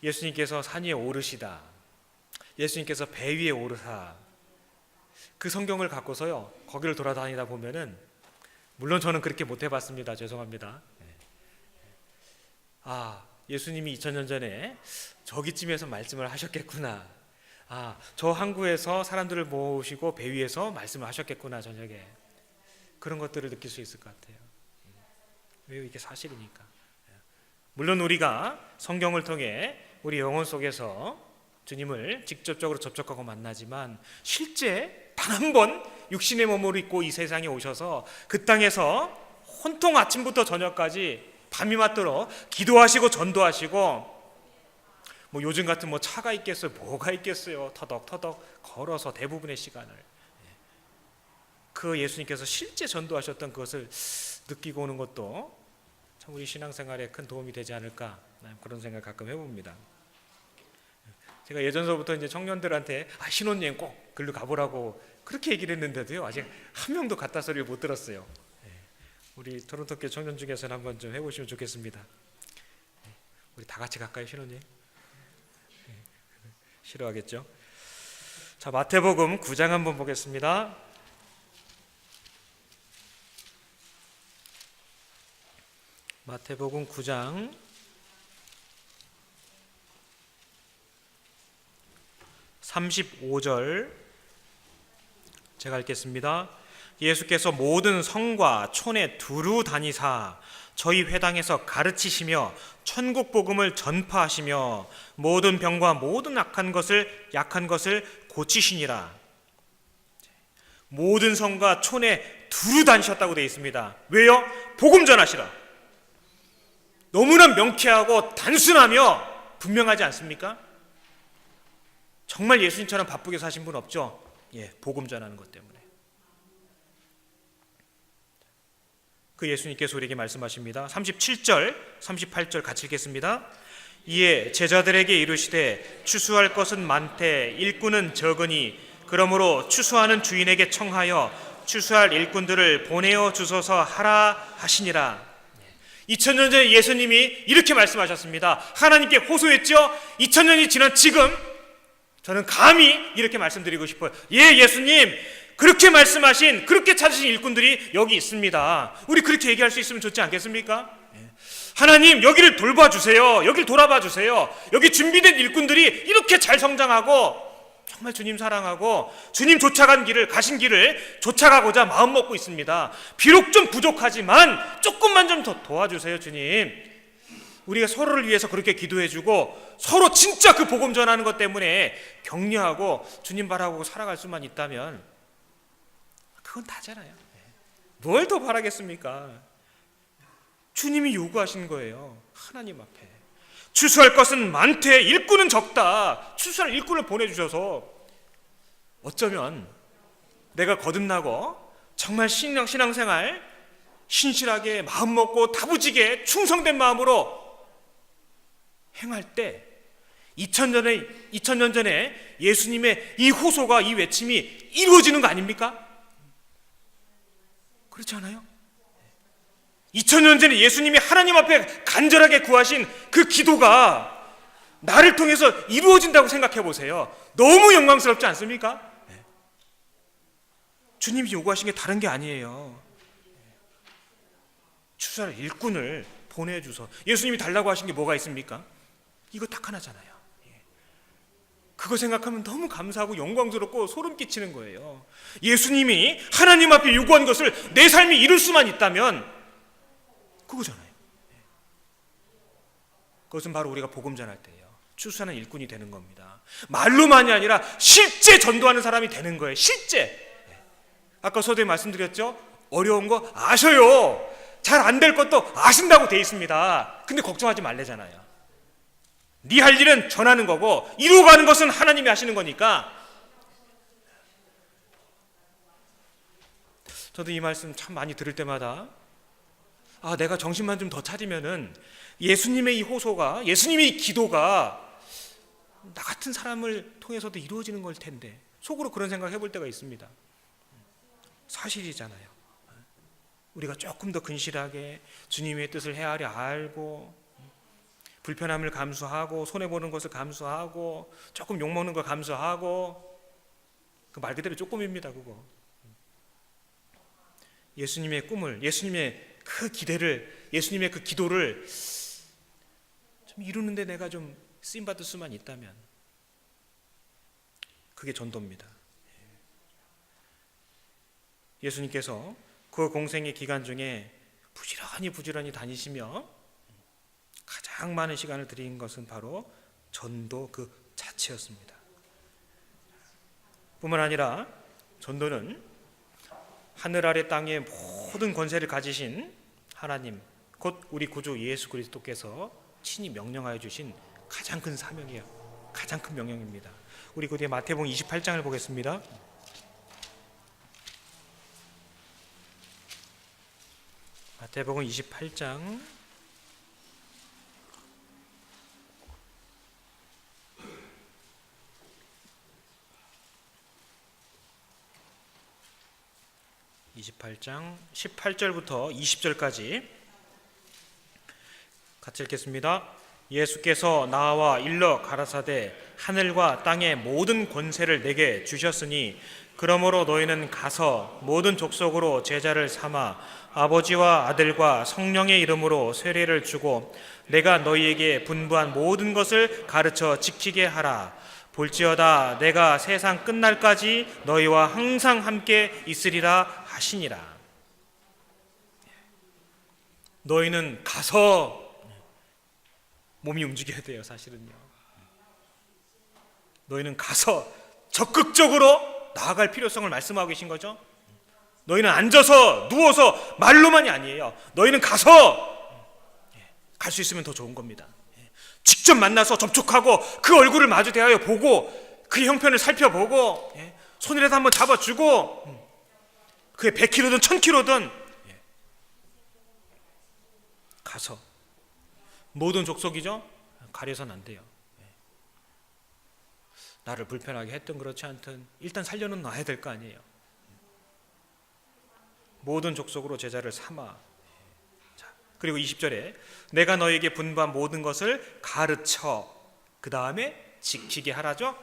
예수님께서 산 위에 오르시다, 예수님께서 배 위에 오르사, 그 성경을 갖고서요 거기를 돌아다니다 보면은, 물론 저는 그렇게 못 해봤습니다. 죄송합니다. 예수님이 2000년 전에 저기쯤에서 말씀을 하셨겠구나. 저 항구에서 사람들을 모으시고 배 위에서 말씀을 하셨겠구나, 저녁에. 그런 것들을 느낄 수 있을 것 같아요. 왜 이게 사실이니까. 물론 우리가 성경을 통해 우리 영혼 속에서 주님을 직접적으로 접촉하고 만나지만, 실제 단 한 번 육신의 몸을 입고 이 세상에 오셔서 그 땅에서 혼통 아침부터 저녁까지 밤이 맞도록 기도하시고 전도하시고, 뭐 요즘 같은 뭐 차가 있겠어요, 뭐가 있겠어요, 터덕터덕 걸어서 대부분의 시간을 그 예수님께서 실제 전도하셨던 그것을 느끼고 오는 것도 참 우리 신앙생활에 큰 도움이 되지 않을까, 그런 생각 가끔 해봅니다. 제가 예전서부터 이제 청년들한테 신혼여행 꼭 글로 가보라고 그렇게 얘기를 했는데도요 아직 한 명도 갔다 소리를 못 들었어요. 우리 토론토교 청년 중에서는 한번 좀 해보시면 좋겠습니다. 우리 다 같이 갈까요, 신혼여행? 싫어하겠죠? 자, 마태복음 9장 한번 보겠습니다. 마태복음 9장 35절 제가 읽겠습니다. 예수께서 모든 성과 촌에 두루 다니사 저희 회당에서 가르치시며 천국 복음을 전파하시며 모든 병과 모든 약한 것을 고치시니라. 모든 성과 촌에 두루 다니셨다고 되어 있습니다. 왜요? 복음 전하시라. 너무나 명쾌하고 단순하며 분명하지 않습니까? 정말 예수님처럼 바쁘게 사신 분 없죠? 복음 전하는 것 때문에. 그 예수님께서 우리에게 말씀하십니다. 37절, 38절 같이 읽겠습니다. 이에 제자들에게 이르시되 추수할 것은 많되 일꾼은 적으니 그러므로 추수하는 주인에게 청하여 추수할 일꾼들을 보내어 주소서 하라 하시니라. 2000년 전에 예수님이 이렇게 말씀하셨습니다. 하나님께 호소했죠. 2000년이 지난 지금 저는 감히 이렇게 말씀드리고 싶어요. 예수님, 그렇게 말씀하신, 그렇게 찾으신 일꾼들이 여기 있습니다. 우리 그렇게 얘기할 수 있으면 좋지 않겠습니까? 하나님, 여기를 돌봐주세요. 여기를 돌아봐주세요. 여기 준비된 일꾼들이 이렇게 잘 성장하고 정말 주님 사랑하고 주님 가신 길을 쫓아가고자 마음먹고 있습니다. 비록 좀 부족하지만 조금만 좀 더 도와주세요, 주님. 우리가 서로를 위해서 그렇게 기도해주고 서로 진짜 그 복음 전하는 것 때문에 격려하고 주님 바라고 살아갈 수만 있다면 그건 다잖아요. 뭘 더 바라겠습니까? 주님이 요구하신 거예요. 하나님 앞에 추수할 것은 많되 일꾼은 적다. 추수할 일꾼을 보내주셔서 어쩌면 내가 거듭나고 정말 신앙생활 신실하게 마음먹고 다부지게 충성된 마음으로 행할 때 2000년 전에 예수님의 이 호소가, 이 외침이 이루어지는 거 아닙니까? 그렇지 않아요? 2000년 전에 예수님이 하나님 앞에 간절하게 구하신 그 기도가 나를 통해서 이루어진다고 생각해 보세요. 너무 영광스럽지 않습니까? 주님이 요구하신 게 다른 게 아니에요. 추수할 일꾼을 보내주소. 예수님이 달라고 하신 게 뭐가 있습니까? 이거 딱 하나잖아요. 그거 생각하면 너무 감사하고 영광스럽고 소름 끼치는 거예요. 예수님이 하나님 앞에 요구한 것을 내 삶이 이룰 수만 있다면 그거잖아요. 그것은 바로 우리가 복음 전할 때예요. 추수하는 일꾼이 되는 겁니다. 말로만이 아니라 실제 전도하는 사람이 되는 거예요. 실제. 아까 서두에 말씀드렸죠. 어려운 거 아셔요. 잘 안 될 것도 아신다고 돼 있습니다. 근데 걱정하지 말래잖아요. 네 할 일은 전하는 거고 이루어가는 것은 하나님이 하시는 거니까. 저도 이 말씀 참 많이 들을 때마다 내가 정신만 좀 더 차리면은 예수님의 이 호소가, 예수님의 이 기도가 나 같은 사람을 통해서도 이루어지는 걸 텐데 속으로 그런 생각을 해볼 때가 있습니다. 사실이잖아요. 우리가 조금 더 근실하게 주님의 뜻을 헤아려 알고 불편함을 감수하고 손해보는 것을 감수하고 조금 욕먹는 걸 감수하고 그 말 그대로 조금입니다. 그거 예수님의 꿈을, 예수님의 그 기대를, 예수님의 그 기도를 좀 이루는데 내가 좀 쓰임받을 수만 있다면 그게 전도입니다. 예수님께서 그 공생의 기간 중에 부지런히 다니시며 가장 많은 시간을 드린 것은 바로 전도 그 자체였습니다. 뿐만 아니라 전도는 하늘 아래 땅의 모든 권세를 가지신 하나님, 곧 우리 구주 예수 그리스도께서 친히 명령하여 주신 가장 큰 사명이에요. 가장 큰 명령입니다. 우리 그 뒤에 마태복음 28장을 보겠습니다. 마태복음 28장 18절부터 20절까지 같이 읽겠습니다. 예수께서 나와 일러 가라사대 하늘과 땅의 모든 권세를 내게 주셨으니 그러므로 너희는 가서 모든 족속으로 제자를 삼아 아버지와 아들과 성령의 이름으로 세례를 주고 내가 너희에게 분부한 모든 것을 가르쳐 지키게 하라. 볼지어다 내가 세상 끝날까지 너희와 항상 함께 있으리라 하시니라. 너희는 가서 몸이 움직여야 돼요. 사실은요. 너희는 가서 적극적으로 나아갈 필요성을 말씀하고 계신 거죠. 너희는 앉아서 누워서 말로만이 아니에요. 너희는 가서 갈 수 있으면 더 좋은 겁니다. 직접 만나서 접촉하고 그 얼굴을 마주 대하여 보고 그의 형편을 살펴보고 손이라도 한번 잡아주고 그게 100kg든 1000kg든 가서 모든 족속이죠? 가려서는 안 돼요. 나를 불편하게 했든 그렇지 않든 일단 살려는 놔야 될 거 아니에요. 모든 족속으로 제자를 삼아. 자, 그리고 20절에 내가 너에게 분부한 모든 것을 가르쳐 그 다음에 지키게 하라죠.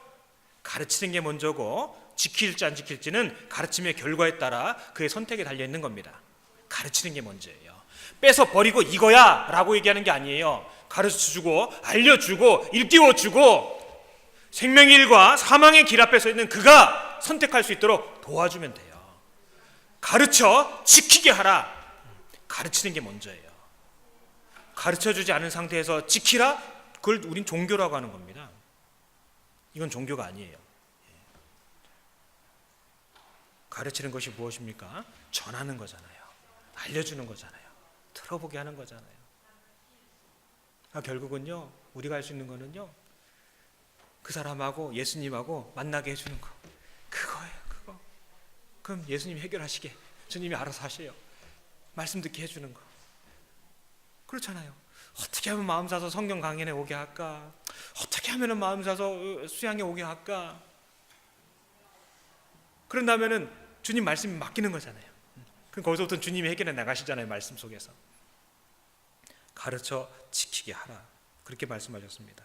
가르치는 게 먼저고 지킬지 안 지킬지는 가르침의 결과에 따라 그의 선택에 달려있는 겁니다. 가르치는 게 먼저예요. 뺏어 버리고 이거야 라고 얘기하는 게 아니에요. 가르쳐주고 알려주고 일깨워주고 생명의 일과 사망의 길 앞에 서 있는 그가 선택할 수 있도록 도와주면 돼요. 가르쳐 지키게 하라. 가르치는 게 먼저예요. 가르쳐주지 않은 상태에서 지키라? 그걸 우린 종교라고 하는 겁니다. 이건 종교가 아니에요. 가르치는 것이 무엇입니까? 전하는 거잖아요. 알려주는 거잖아요. 들어보게 하는 거잖아요. 결국은요, 우리가 할 수 있는 거는요, 그 사람하고 예수님하고 만나게 해주는 거. 그거예요, 그거. 그럼 예수님이 해결하시게. 주님이 알아서 하세요. 말씀 듣게 해주는 거. 그렇잖아요. 어떻게 하면 마음 사서 성경 강연에 오게 할까? 어떻게 하면 마음 사서 수양에 오게 할까? 그런다면은 주님 말씀이 맡기는 거잖아요. 그럼 거기서부터 주님이 해결해 나가시잖아요. 말씀 속에서. 가르쳐 지키게 하라. 그렇게 말씀하셨습니다.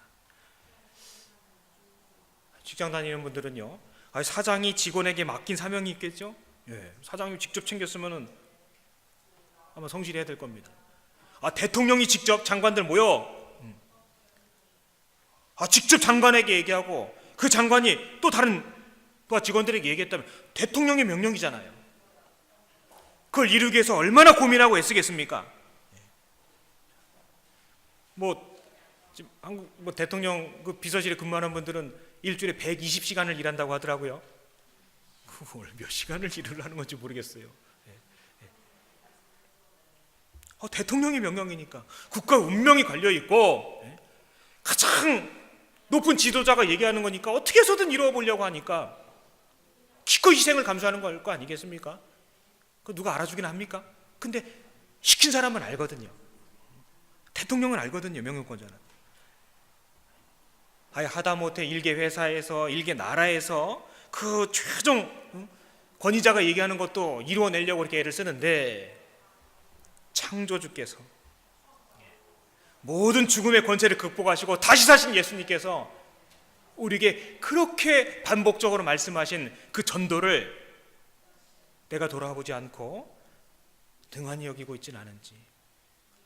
직장 다니는 분들은요, 사장이 직원에게 맡긴 사명이 있겠죠? 예, 사장님이 직접 챙겼으면은 아마 성실해야 될 겁니다. 대통령이 직접 장관들 모여, 직접 장관에게 얘기하고 그 장관이 또 다른 직원들에게 얘기했다면 대통령의 명령이잖아요. 그걸 이루기 위해서 얼마나 고민하고 애쓰겠습니까? 지금 한국 대통령 그 비서실에 근무하는 분들은 일주일에 120시간을 일한다고 하더라고요. 그걸 몇 시간을 일을 하는 건지 모르겠어요. 대통령의 명령이니까 국가 운명이 걸려 있고 가장 높은 지도자가 얘기하는 거니까 어떻게 해서든 이루어 보려고 하니까 기꺼이 희생을 감수하는 걸 거 아니겠습니까? 그 누가 알아주긴 합니까? 근데 시킨 사람은 알거든요. 대통령은 알거든요. 명령권자는. 하다못해 일개 회사에서 일개 나라에서 그 최종 권위자가 얘기하는 것도 이루어내려고 이렇게 애를 쓰는데 창조주께서 모든 죽음의 권세를 극복하시고 다시 사신 예수님께서 우리에게 그렇게 반복적으로 말씀하신 그 전도를 내가 돌아보지 않고 등한히 여기고 있진 않은지,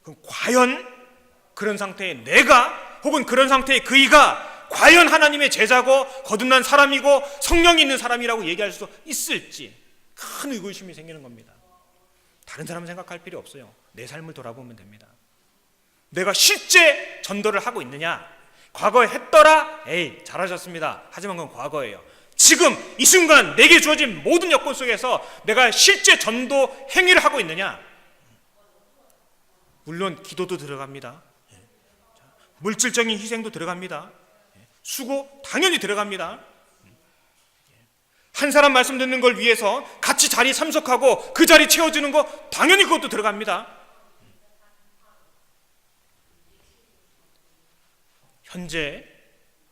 그럼 과연 그런 상태의 내가 혹은 그런 상태의 그이가 과연 하나님의 제자고 거듭난 사람이고 성령이 있는 사람이라고 얘기할 수 있을지 큰 의구심이 생기는 겁니다. 다른 사람 생각할 필요 없어요. 내 삶을 돌아보면 됩니다. 내가 실제 전도를 하고 있느냐? 과거에 했더라? 에이, 잘하셨습니다. 하지만 그건 과거예요. 지금 이 순간 내게 주어진 모든 여건 속에서 내가 실제 전도 행위를 하고 있느냐? 물론 기도도 들어갑니다. 물질적인 희생도 들어갑니다. 수고 당연히 들어갑니다. 한 사람 말씀 듣는 걸 위해서 같이 자리 참석하고 그 자리 채워주는 거 당연히 그것도 들어갑니다. 현재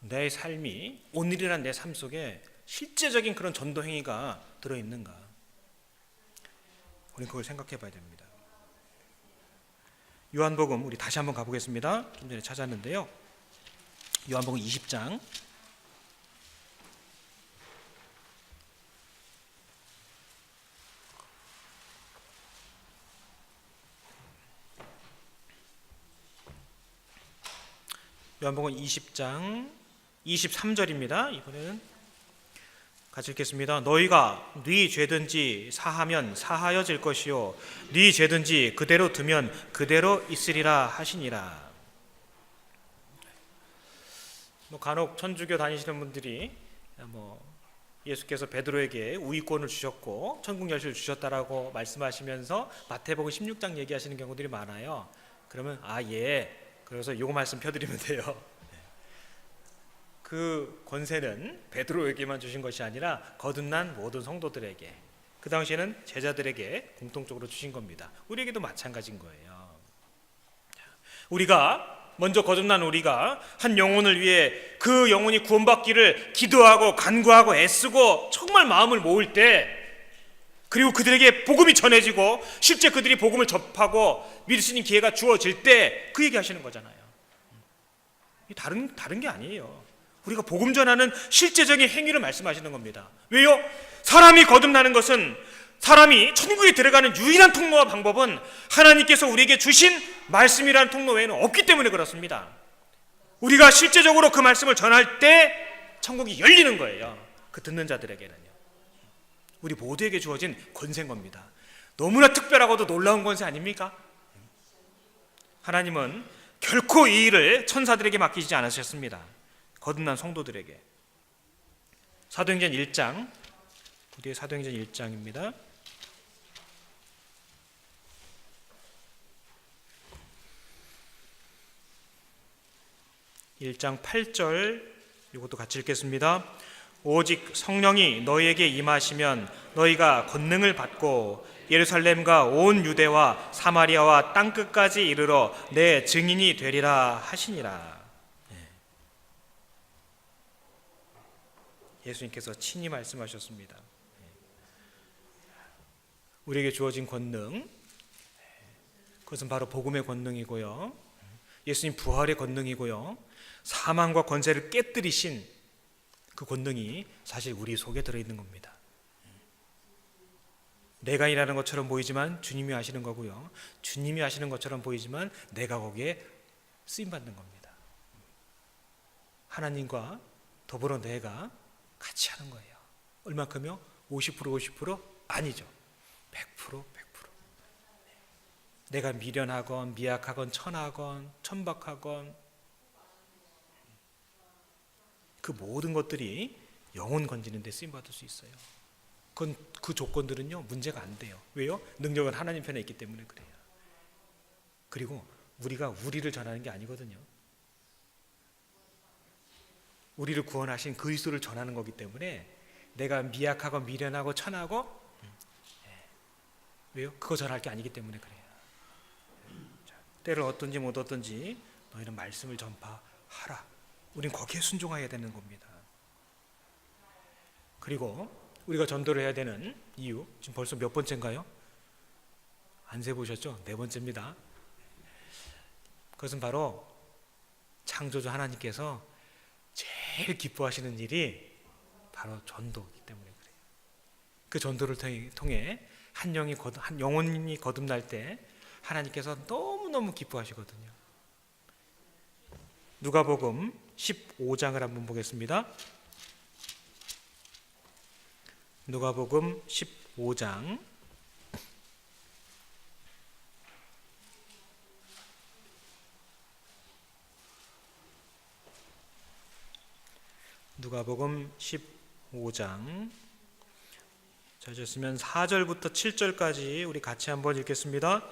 내 삶이 오늘이란 내 삶 속에 실제적인 그런 전도 행위가 들어있는가? 우리는 그걸 생각해 봐야 됩니다. 요한복음 우리 다시 한번 가보겠습니다. 좀 전에 찾았는데요. 요한복음 20장 요한복음 20장 23절입니다. 이번에는 같이 읽겠습니다. 너희가 네 죄든지 사하면 사하여질 것이요 네 죄든지 그대로 두면 그대로 있으리라 하시니라. 간혹 천주교 다니시는 분들이 예수께서 베드로에게 우위권을 주셨고 천국 열쇠를 주셨다라고 말씀하시면서 마태복음 16장 얘기하시는 경우들이 많아요. 그러면 그래서 요거 말씀 펴드리면 돼요. 그 권세는 베드로에게만 주신 것이 아니라 거듭난 모든 성도들에게, 그 당시에는 제자들에게 공통적으로 주신 겁니다. 우리에게도 마찬가지인 거예요. 우리가 먼저 거듭난 우리가 한 영혼을 위해 그 영혼이 구원받기를 기도하고 간구하고 애쓰고 정말 마음을 모을 때, 그리고 그들에게 복음이 전해지고 실제 그들이 복음을 접하고 믿을 수 있는 기회가 주어질 때 그 얘기 하시는 거잖아요. 다른 게 아니에요. 우리가 복음 전하는 실제적인 행위를 말씀하시는 겁니다. 왜요? 사람이 거듭나는 것은, 사람이 천국에 들어가는 유일한 통로와 방법은 하나님께서 우리에게 주신 말씀이라는 통로 외에는 없기 때문에 그렇습니다. 우리가 실제적으로 그 말씀을 전할 때 천국이 열리는 거예요. 그 듣는 자들에게는요. 우리 모두에게 주어진 권세인 겁니다. 너무나 특별하고도 놀라운 권세 아닙니까? 하나님은 결코 이 일을 천사들에게 맡기지 않으셨습니다. 거듭난 성도들에게. 사도행전 1장, 부디의 사도행전 1장입니다. 1장 8절, 이것도 같이 읽겠습니다. 오직 성령이 너희에게 임하시면 너희가 권능을 받고 예루살렘과 온 유대와 사마리아와 땅끝까지 이르러 내 증인이 되리라 하시니라. 예수님께서 친히 말씀하셨습니다. 우리에게 주어진 권능, 그것은 바로 복음의 권능이고요, 예수님 부활의 권능이고요, 사망과 권세를 깨뜨리신 그 권능이 사실 우리 속에 들어있는 겁니다. 내가 일하는 것처럼 보이지만 주님이 하시는 거고요, 주님이 하시는 것처럼 보이지만 내가 거기에 쓰임받는 겁니다. 하나님과 더불어 내가 같이 하는 거예요. 얼만큼요? 50% 50%? 아니죠. 100%. 내가 미련하건 미약하건 천하건 천박하건 그 모든 것들이 영혼 건지는 데 쓰임받을 수 있어요. 그 조건들은요 문제가 안 돼요. 왜요? 능력은 하나님 편에 있기 때문에 그래요. 그리고 우리가 우리를 전하는 게 아니거든요. 우리를 구원하신 그리스도를 전하는 거기 때문에 내가 미약하고 미련하고 천하고 왜요? 그거 전할 게 아니기 때문에 그래요. 때를 얻든지 못 얻든지 너희는 말씀을 전파하라. 우린 거기에 순종해야 되는 겁니다. 그리고 우리가 전도를 해야 되는 이유, 지금 벌써 몇 번째인가요? 안 세보셨죠? 4번째입니다. 그것은 바로 창조주 하나님께서 제일 기뻐하시는 일이 바로 전도이기 때문에 그래요. 그 전도를 통해 한 영혼이 거듭날 때 하나님께서 너무너무 기뻐하시거든요. 누가복음 15장을 한번 보겠습니다. 누가복음 15장 누가복음 15장 찾으셨으면 4절부터 7절까지 우리 같이 한번 읽겠습니다.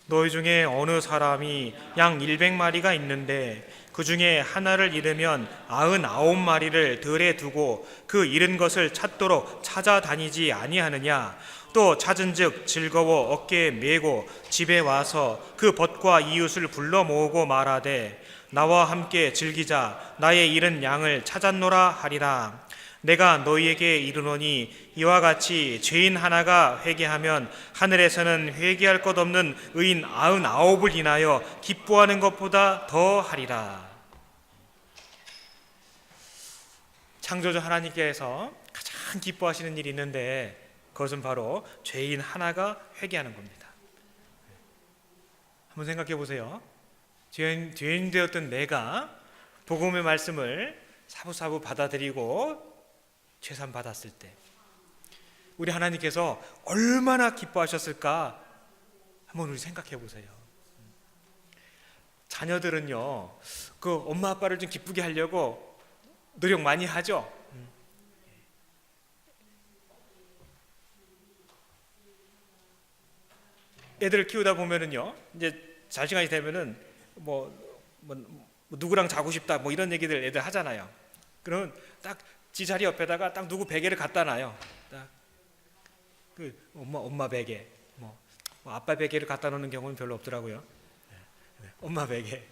너희 중에 어느 사람이 양 100마리가 있는데 그 중에 하나를 잃으면 99마리를 들에 두고 그 잃은 것을 찾도록 찾아다니지 아니하느냐? 또 찾은즉 즐거워 어깨에 메고 집에 와서 그 벗과 이웃을 불러 모으고 말하되 나와 함께 즐기자, 나의 잃은 양을 찾았노라 하리라. 내가 너희에게 이르노니 이와 같이 죄인 하나가 회개하면 하늘에서는 회개할 것 없는 의인 99을 인하여 기뻐하는 것보다 더 하리라. 창조주 하나님께서 가장 기뻐하시는 일이 있는데 그것은 바로 죄인 하나가 회개하는 겁니다. 한번 생각해 보세요. 죄인 되었던 내가 복음의 말씀을 사부사부 받아들이고 죄산 받았을 때 우리 하나님께서 얼마나 기뻐하셨을까 한번 우리 생각해 보세요. 자녀들은요 그 엄마 아빠를 좀 기쁘게 하려고 노력 많이 하죠. 애들을 키우다 보면은요 이제 잘 시간이 되면은 누구랑 자고 싶다 뭐 이런 얘기들 애들 하잖아요. 그러면 딱 지 자리 옆에다가 딱 누구 베개를 갖다 놔요. 딱 그 엄마 베개, 뭐 아빠 베개를 갖다 놓는 경우는 별로 없더라고요. 엄마 베개.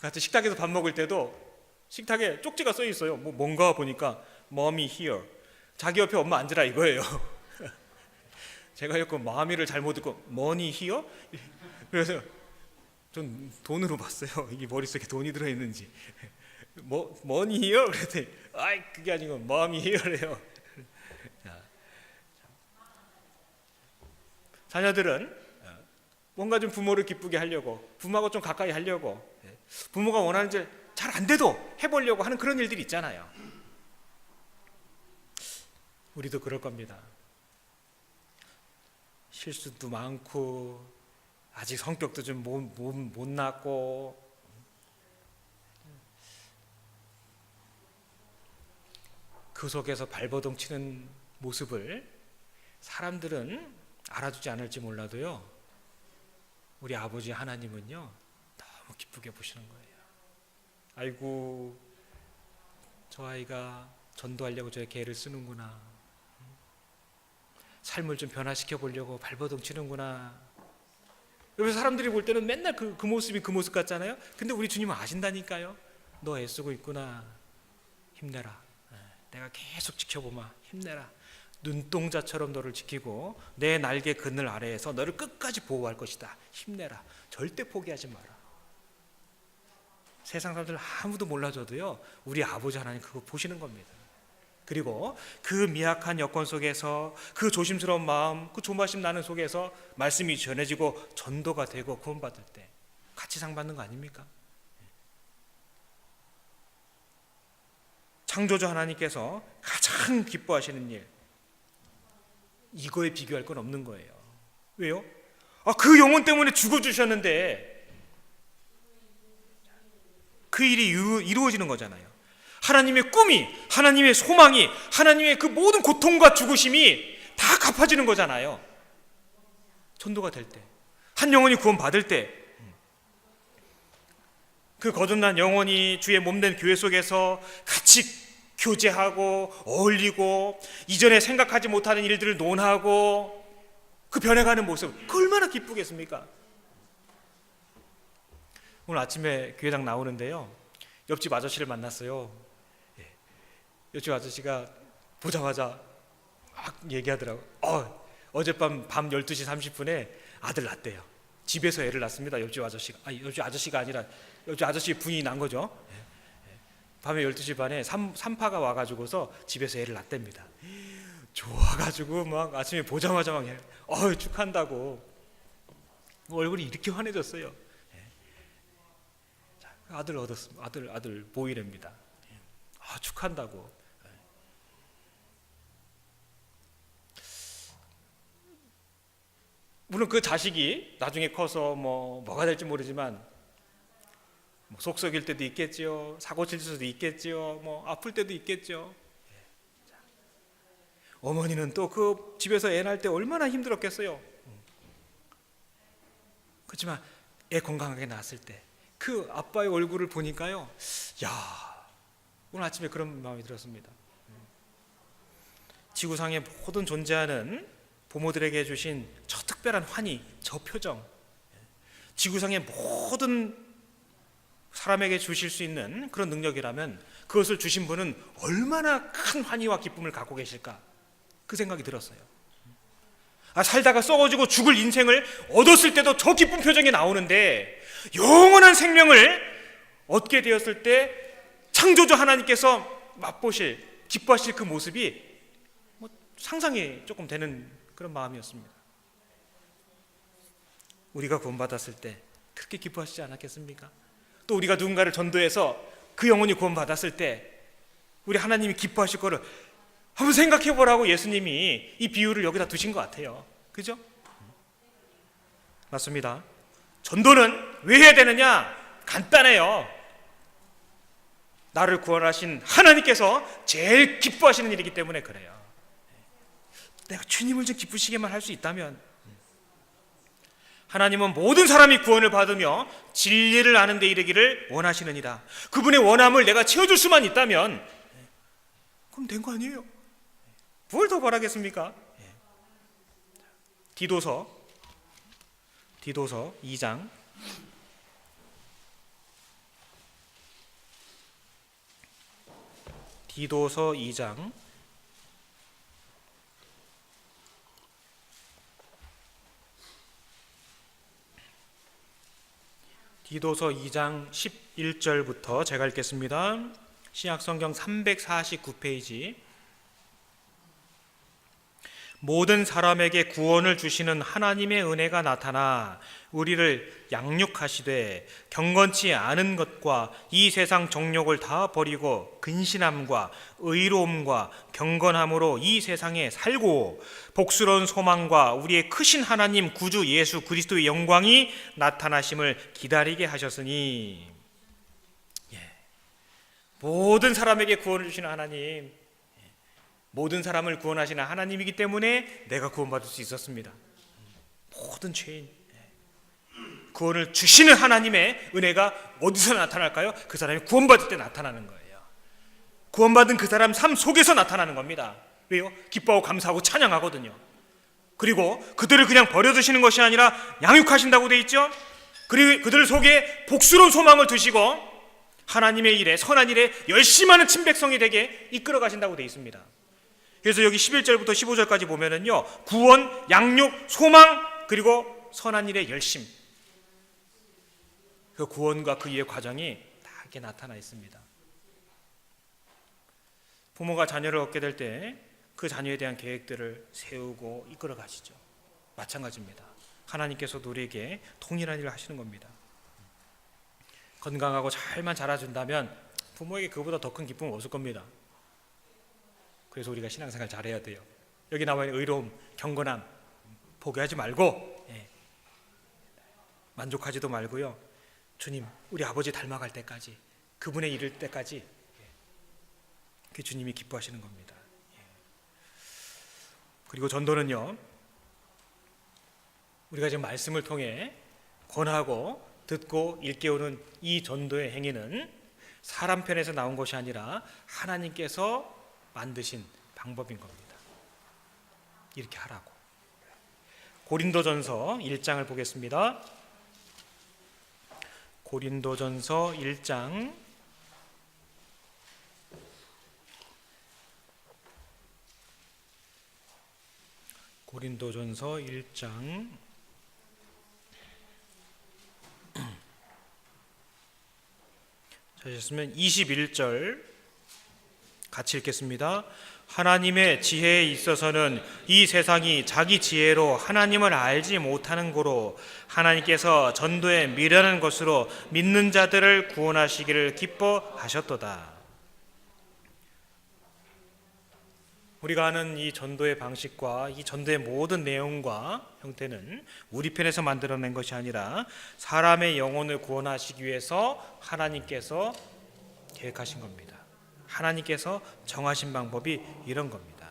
같이 식탁에서 밥 먹을 때도 식탁에 쪽지가 써 있어요. 뭔가 보니까 Mommy here. 자기 옆에 엄마 앉으라 이거예요. 제가 그 마음이를 잘못 듣고 money here? 그래서 전 돈으로 봤어요. 이게 머릿속에 돈이 들어있는지. money here? 그랬더니 아이 그게 아니고 mommy here래요. 자녀들은 뭔가 좀 부모를 기쁘게 하려고, 부모하고 좀 가까이 하려고, 부모가 원하는 일 잘 안 돼도 해보려고 하는 그런 일들이 있잖아요. 우리도 그럴 겁니다. 실수도 많고 아직 성격도 좀 못 났고 그 속에서 발버둥 치는 모습을 사람들은 알아주지 않을지 몰라도요, 우리 아버지 하나님은요 너무 기쁘게 보시는 거예요. 아이고 저 아이가 전도하려고 저 개를 쓰는구나, 삶을 좀 변화시켜 보려고 발버둥 치는구나. 그래서 사람들이 볼 때는 맨날 그 모습이 그 모습 같잖아요. 근데 우리 주님은 아신다니까요. 너 애쓰고 있구나, 힘내라. 내가 계속 지켜보마, 힘내라. 눈동자처럼 너를 지키고 내 날개 그늘 아래에서 너를 끝까지 보호할 것이다, 힘내라. 절대 포기하지 마라. 세상 사람들 아무도 몰라줘도요 우리 아버지 하나님 그거 보시는 겁니다. 그리고 그 미약한 여건 속에서 그 조심스러운 마음, 그 조바심 나는 속에서 말씀이 전해지고 전도가 되고 구원받을 때 같이 상 받는 거 아닙니까? 창조주 하나님께서 가장 기뻐하시는 일, 이거에 비교할 건 없는 거예요. 왜요? 그 영혼 때문에 죽어주셨는데 그 일이 이루어지는 거잖아요. 하나님의 꿈이, 하나님의 소망이, 하나님의 그 모든 고통과 죽으심이 다 갚아지는 거잖아요. 전도가 될 때, 한 영혼이 구원받을 때, 그 거듭난 영혼이 주의 몸된 교회 속에서 같이 교제하고 어울리고 이전에 생각하지 못하는 일들을 논하고 그 변해가는 모습, 그 얼마나 기쁘겠습니까? 오늘 아침에 교회당 나오는데요, 옆집 아저씨를 만났어요. 옆집 아저씨가 보자마자 막 얘기하더라고요. 어젯밤 밤 12시 30분에 아들 낳았대요. 집에서 애를 낳습니다. 옆집 아저씨가. 옆집 아저씨가 아니라 옆집 아저씨 부인이 낳은 거죠. 밤에 12시 반에 산파가 와가지고서 집에서 애를 낳답니다. 좋아가지고 막 아침에 보자마자 막 축하한다고 얼굴이 이렇게 환해졌어요. 아들 얻었습니다. 아들 보이랍니다. 축하한다고. 물론 그 자식이 나중에 커서 뭐가 될지 모르지만 속 썩일 때도 있겠죠. 사고 칠 수도 있겠죠. 아플 때도 있겠죠. 어머니는 또 그 집에서 애 낳을 때 얼마나 힘들었겠어요. 그렇지만 애 건강하게 낳았을 때 그 아빠의 얼굴을 보니까요, 오늘 아침에 그런 마음이 들었습니다. 지구상에 모든 존재하는 부모들에게 주신 저 특별한 환희, 저 표정, 지구상의 모든 사람에게 주실 수 있는 그런 능력이라면 그것을 주신 분은 얼마나 큰 환희와 기쁨을 갖고 계실까, 그 생각이 들었어요. 살다가 썩어지고 죽을 인생을 얻었을 때도 저 기쁜 표정이 나오는데 영원한 생명을 얻게 되었을 때 창조주 하나님께서 맛보실, 기뻐하실 그 모습이 상상이 조금 되는 그런 마음이었습니다. 우리가 구원받았을 때 그렇게 기뻐하시지 않았겠습니까? 또 우리가 누군가를 전도해서 그 영혼이 구원받았을 때 우리 하나님이 기뻐하실 거를 한번 생각해 보라고 예수님이 이 비유를 여기다 두신 것 같아요. 그죠? 맞습니다. 전도는 왜 해야 되느냐? 간단해요. 나를 구원하신 하나님께서 제일 기뻐하시는 일이기 때문에 그래요. 내가 주님을 좀 기쁘시게만 할 수 있다면, 하나님은 모든 사람이 구원을 받으며 진리를 아는 데 이르기를 원하시느니라. 그분의 원함을 내가 채워줄 수만 있다면 그럼 된 거 아니에요? 뭘 더 바라겠습니까? 디도서 2장 디도서 2장 11절부터 제가 읽겠습니다. 신약성경 349페이지. 모든 사람에게 구원을 주시는 하나님의 은혜가 나타나 우리를 양육하시되 경건치 않은 것과 이 세상 정욕을 다 버리고 근신함과 의로움과 경건함으로 이 세상에 살고 복스러운 소망과 우리의 크신 하나님 구주 예수 그리스도의 영광이 나타나심을 기다리게 하셨으니. 모든 사람에게 구원을 주시는 하나님, 모든 사람을 구원하시는 하나님이기 때문에 내가 구원받을 수 있었습니다. 모든 죄인, 구원을 주시는 하나님의 은혜가 어디서 나타날까요? 그 사람이 구원받을 때 나타나는 거예요. 구원받은 그 사람 삶 속에서 나타나는 겁니다. 왜요? 기뻐하고 감사하고 찬양하거든요. 그리고 그들을 그냥 버려두시는 것이 아니라 양육하신다고 돼 있죠. 그리고 그들 속에 복스러운 소망을 두시고 하나님의 일에, 선한 일에 열심하는 친백성이 되게 이끌어 가신다고 돼 있습니다. 그래서 여기 11절부터 15절까지 보면은요, 구원, 양육, 소망, 그리고 선한 일의 열심, 그 구원과 그 이의 과정이 다 이렇게 나타나 있습니다. 부모가 자녀를 얻게 될 때 그 자녀에 대한 계획들을 세우고 이끌어 가시죠. 마찬가지입니다. 하나님께서도 우리에게 동일한 일을 하시는 겁니다. 건강하고 잘만 자라준다면 부모에게 그보다 더 큰 기쁨은 없을 겁니다. 그래서 우리가 신앙생활 잘해야 돼요. 여기 나와 있는 의로움, 경건함 포기하지 말고, 만족하지도 말고요. 주님, 우리 아버지 닮아갈 때까지, 그분에 이를 때까지, 그 주님이 기뻐하시는 겁니다. 그리고 전도는요, 우리가 지금 말씀을 통해 권하고 듣고 일깨우는 이 전도의 행위는 사람 편에서 나온 것이 아니라 하나님께서 만드신 방법인 겁니다. 이렇게 하라고. 고린도전서 1장을 보겠습니다. 고린도전서 1장 21절 같이 읽겠습니다. 하나님의 지혜에 있어서는 이 세상이 자기 지혜로 하나님을 알지 못하는 고로 하나님께서 전도에 미련한 것으로 믿는 자들을 구원하시기를 기뻐하셨도다. 우리가 아는 이 전도의 방식과 이 전도의 모든 내용과 형태는 우리 편에서 만들어낸 것이 아니라 사람의 영혼을 구원하시기 위해서 하나님께서 계획하신 겁니다. 하나님께서 정하신 방법이 이런 겁니다.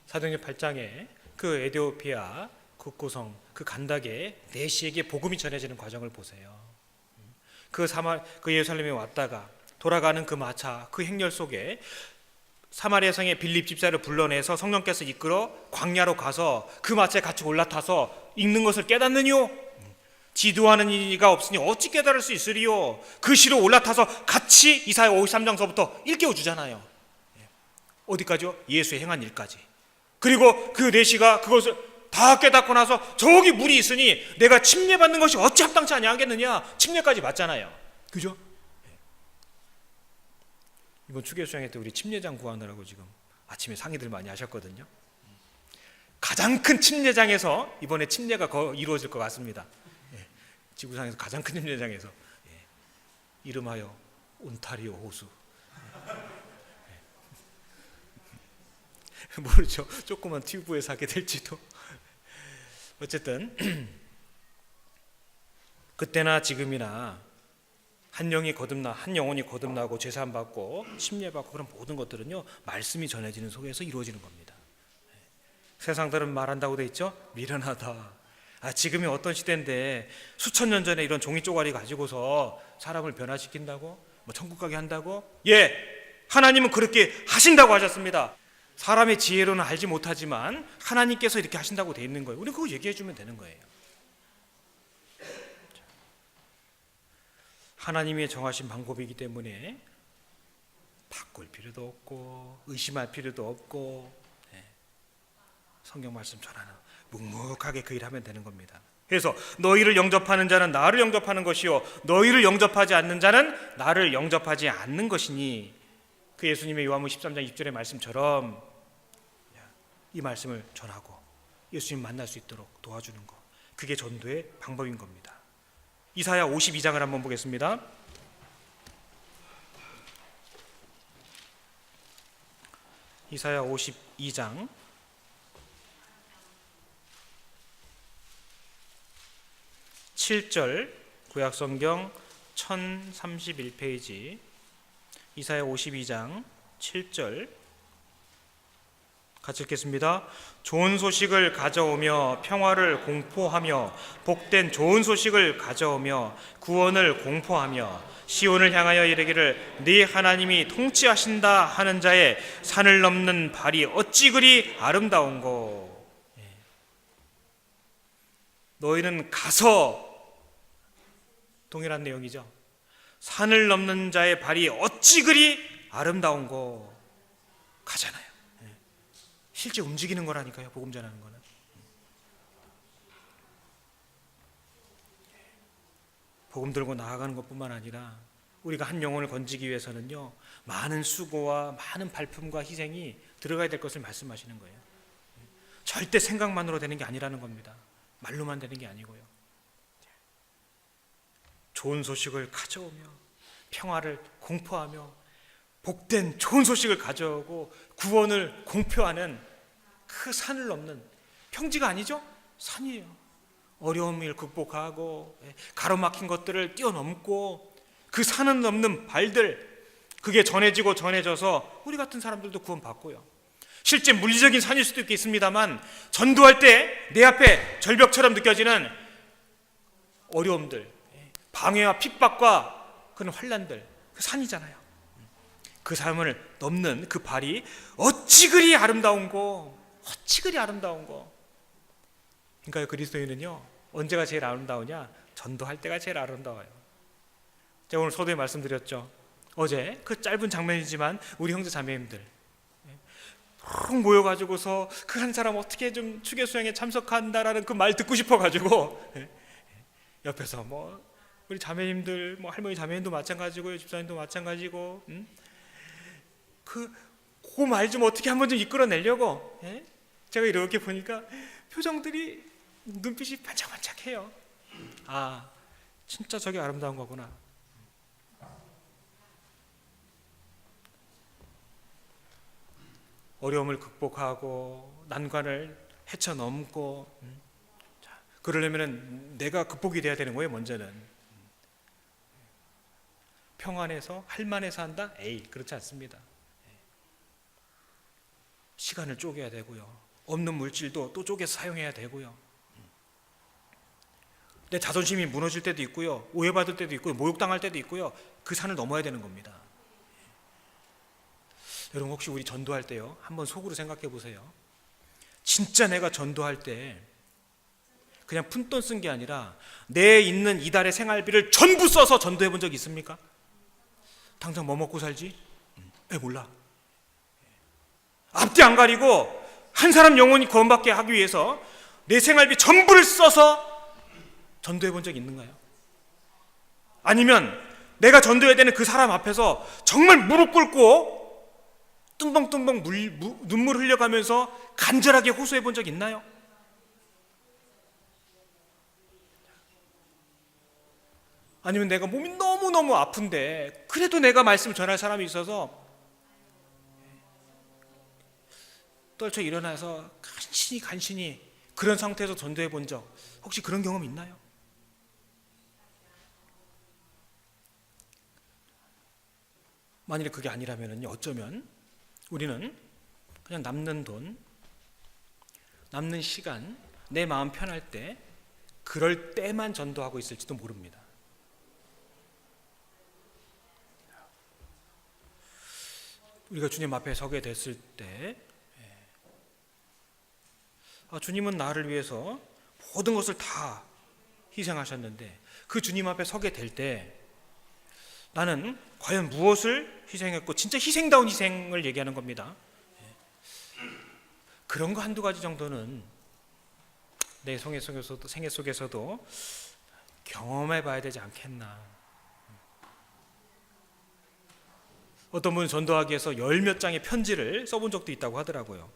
사도행전 8장에 그 에디오피아 국고성 그 간다게 내시에게 복음이 전해지는 과정을 보세요. 그 예루살렘에 왔다가 돌아가는 그 마차, 그 행렬 속에 사마리아 성의 빌립 집사를 불러내서 성령께서 이끌어 광야로 가서 그 마차에 같이 올라타서 읽는 것을 깨닫느뇨? 지도하는 이가 없으니 어찌 깨달을 수 있으리요? 그 시로 올라타서 같이 이사야 53장서부터 일깨워 주잖아요. 어디까지요? 예수의 행한 일까지. 그리고 그 내시가 그것을 다 깨닫고 나서 저기 물이 있으니 내가 침례받는 것이 어찌 합당치 아니하겠느냐? 침례까지 받잖아요. 그죠? 이번 추계수양회 때 우리 침례장 구하느라고 지금 아침에 상의들 많이 하셨거든요. 가장 큰 침례장에서 이번에 침례가 이루어질 것 같습니다. 지구상에서 가장 큰 침례장에서, 이름하여 온타리오 호수. 모르죠. 조그만 튜브에서 하게 될지도. 어쨌든 그때나 지금이나 한 영혼이 거듭나고 제사함 받고 침례받고 그런 모든 것들은요, 말씀이 전해지는 속에서 이루어지는 겁니다. 세상들은 말한다고 돼 있죠. 미련하다. 지금이 어떤 시대인데 수천 년 전에 이런 종이 쪼가리 가지고서 사람을 변화시킨다고? 천국 가게 한다고? 하나님은 그렇게 하신다고 하셨습니다. 사람의 지혜로는 알지 못하지만 하나님께서 이렇게 하신다고 돼 있는 거예요. 우리 그거 얘기해 주면 되는 거예요. 하나님의 정하신 방법이기 때문에 바꿀 필요도 없고 의심할 필요도 없고 성경 말씀 전하는 묵묵하게 그 일 하면 되는 겁니다. 그래서 너희를 영접하는 자는 나를 영접하는 것이요 너희를 영접하지 않는 자는 나를 영접하지 않는 것이니, 그 예수님의 요한복음 13장 20절의 말씀처럼 이 말씀을 전하고 예수님 만날 수 있도록 도와주는 것, 그게 전도의 방법인 겁니다. 이사야 52장을 한번 보겠습니다. 이사야 52장 7절, 구약성경 1031페이지, 이사야 52장 7절 같이 읽겠습니다. 좋은 소식을 가져오며 평화를 공포하며 복된 좋은 소식을 가져오며 구원을 공포하며 시온을 향하여 이르기를 네 하나님이 통치하신다 하는 자의 산을 넘는 발이 어찌 그리 아름다운고. 너희는 가서, 동일한 내용이죠. 산을 넘는 자의 발이 어찌 그리 아름다운고. 가잖아요. 실제 움직이는 거라니까요, 복음 전하는 거는. 복음 들고 나아가는 것뿐만 아니라 우리가 한 영혼을 건지기 위해서는요, 많은 수고와 많은 발품과 희생이 들어가야 될 것을 말씀하시는 거예요. 절대 생각만으로 되는 게 아니라는 겁니다. 말로만 되는 게 아니고요. 좋은 소식을 가져오며 평화를 공포하며 복된 좋은 소식을 가져오고 구원을 공표하는 그 산을 넘는, 평지가 아니죠? 산이에요. 어려움을 극복하고 가로막힌 것들을 뛰어넘고 그 산을 넘는 발들, 그게 전해지고 전해져서 우리 같은 사람들도 구원받고요. 실제 물리적인 산일 수도 있겠습니다만 전도할 때 내 앞에 절벽처럼 느껴지는 어려움들, 방해와 핍박과 그런 환난들, 그 산이잖아요. 그 삶을 넘는 그 발이 어찌 그리 아름다운고, 어찌 그리 아름다운고. 그러니까 그리스도인은요, 언제가 제일 아름다우냐? 전도할 때가 제일 아름다워요. 제가 오늘 서두에 말씀드렸죠. 어제 그 짧은 장면이지만 우리 형제 자매님들 푹 모여가지고서 그 한 사람 어떻게 좀 추계 수양에 참석한다라는 그 말 듣고 싶어가지고 옆에서 뭐 우리 자매님들, 뭐 할머니 자매님도 마찬가지고요, 집사님도 마찬가지고, 그 말 좀 어떻게 한번 좀 이끌어내려고 제가 이렇게 보니까 표정들이, 눈빛이 반짝반짝해요. 아, 진짜 저게 아름다운 거구나. 어려움을 극복하고 난관을 헤쳐넘고, 그러려면 내가 극복이 돼야 되는 거예요. 먼저는 평안해서 할만해서 한다? 에이, 그렇지 않습니다. 시간을 쪼개야 되고요, 없는 물질도 또 쪼개서 사용해야 되고요, 내 자존심이 무너질 때도 있고요, 오해받을 때도 있고요, 모욕당할 때도 있고요. 그 산을 넘어야 되는 겁니다. 여러분, 혹시 우리 전도할 때요, 한번 속으로 생각해 보세요. 진짜 내가 전도할 때 그냥 푼돈 쓴 게 아니라 내 있는 이달의 생활비를 전부 써서 전도해 본 적 있습니까? 당장 뭐 먹고 살지? 몰라. 앞뒤 안 가리고 한 사람 영혼이 구원받게 하기 위해서 내 생활비 전부를 써서 전도해 본 적 있는가요? 아니면 내가 전도해야 되는 그 사람 앞에서 정말 무릎 꿇고 뚱벙뚱벙 눈물 흘려가면서 간절하게 호소해 본 적 있나요? 아니면 내가 몸이 너무너무 아픈데 그래도 내가 말씀을 전할 사람이 있어서 떨쳐 일어나서 간신히 그런 상태에서 전도해 본 적, 혹시 그런 경험 있나요? 만일에 그게 아니라면요, 어쩌면 우리는 그냥 남는 돈, 남는 시간, 내 마음 편할 때, 그럴 때만 전도하고 있을지도 모릅니다. 우리가 주님 앞에 서게 됐을 때, 주님은 나를 위해서 모든 것을 다 희생하셨는데, 그 주님 앞에 서게 될 때 나는 과연 무엇을 희생했고, 진짜 희생다운 희생을 얘기하는 겁니다. 그런 거 한두 가지 정도는 내 생애 속에서도 경험해 봐야 되지 않겠나. 어떤 분은 전도하기 위해서 열 몇 장의 편지를 써본 적도 있다고 하더라고요.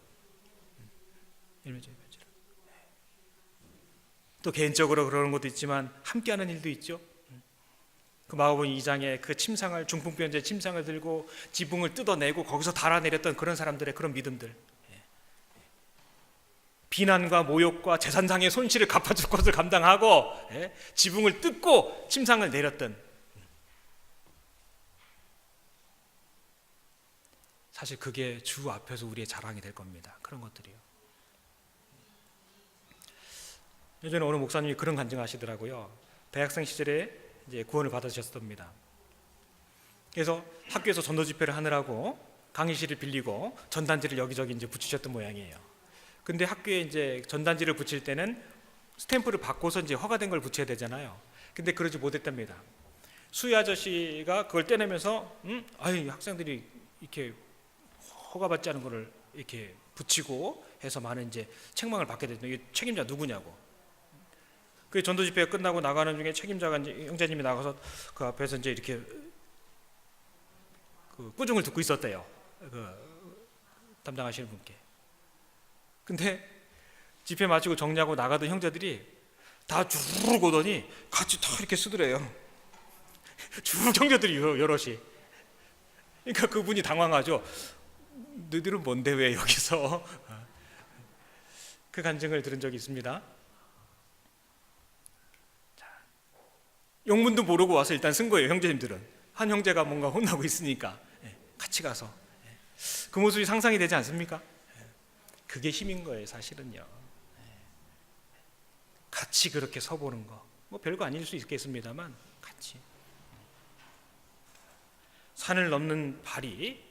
또 개인적으로 그러는 것도 있지만 함께하는 일도 있죠. 그 마가복음 2장에 그 중풍병자의 침상을 들고 지붕을 뜯어내고 거기서 달아내렸던 그런 사람들의 그런 믿음들, 비난과 모욕과 재산상의 손실을 갚아줄 것을 감당하고 지붕을 뜯고 침상을 내렸던, 사실 그게 주 앞에서 우리의 자랑이 될 겁니다. 그런 것들이요. 예전에 어느 목사님이 그런 간증하시더라고요. 대학생 시절에 이제 구원을 받으셨답니다. 그래서 학교에서 전도 집회를 하느라고 강의실을 빌리고 전단지를 여기저기 이제 붙이셨던 모양이에요. 근데 학교에 이제 전단지를 붙일 때는 스탬프를 받고서 이제 허가된 걸 붙여야 되잖아요. 근데 그러지 못했답니다. 수희 아저씨가 그걸 떼내면서 아유, 학생들이 이렇게 허가받지 않은 거를 이렇게 붙이고 해서 많은 이제 책망을 받게 됐는데, 이게 책임자 누구냐고. 그 전도 집회가 끝나고 나가는 중에 책임자가 이제 형제님이 나가서 그 앞에서 이제 이렇게 그 꾸중을 듣고 있었대요. 그 담당하시는 분께. 근데 집회 마치고 정리하고 나가던 형제들이 다 쭉 오더니 같이 다 이렇게 쓰더래요. 쭉 형제들이 여럿이. 그러니까 그분이 당황하죠. 너희들은 뭔데 왜 여기서? 그 간증을 들은 적이 있습니다. 영문도 모르고 와서 일단 쓴 거예요. 형제님들은 한 형제가 뭔가 혼나고 있으니까 같이 가서. 그 모습이 상상이 되지 않습니까? 그게 힘인 거예요, 사실은요. 같이 그렇게 서보는 거, 뭐 별거 아닐 수 있겠습니다만 같이. 산을 넘는 발이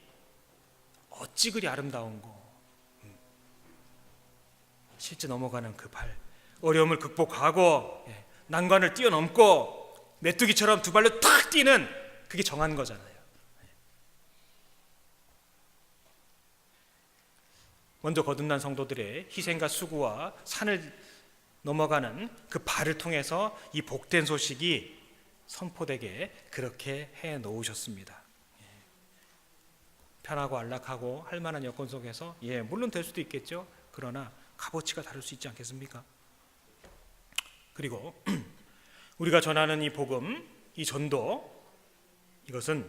어찌 그리 아름다운고. 실제 넘어가는 그 발, 어려움을 극복하고 난관을 뛰어넘고 메뚜기처럼 두 발로 탁 뛰는, 그게 정한 거잖아요. 먼저 거듭난 성도들의 희생과 수고와 산을 넘어가는 그 발을 통해서 이 복된 소식이 선포되게 그렇게 해 놓으셨습니다. 편하고 안락하고 할 만한 여건 속에서 물론 될 수도 있겠죠. 그러나 값어치가 다를 수 있지 않겠습니까? 그리고 우리가 전하는 이 복음, 이 전도, 이것은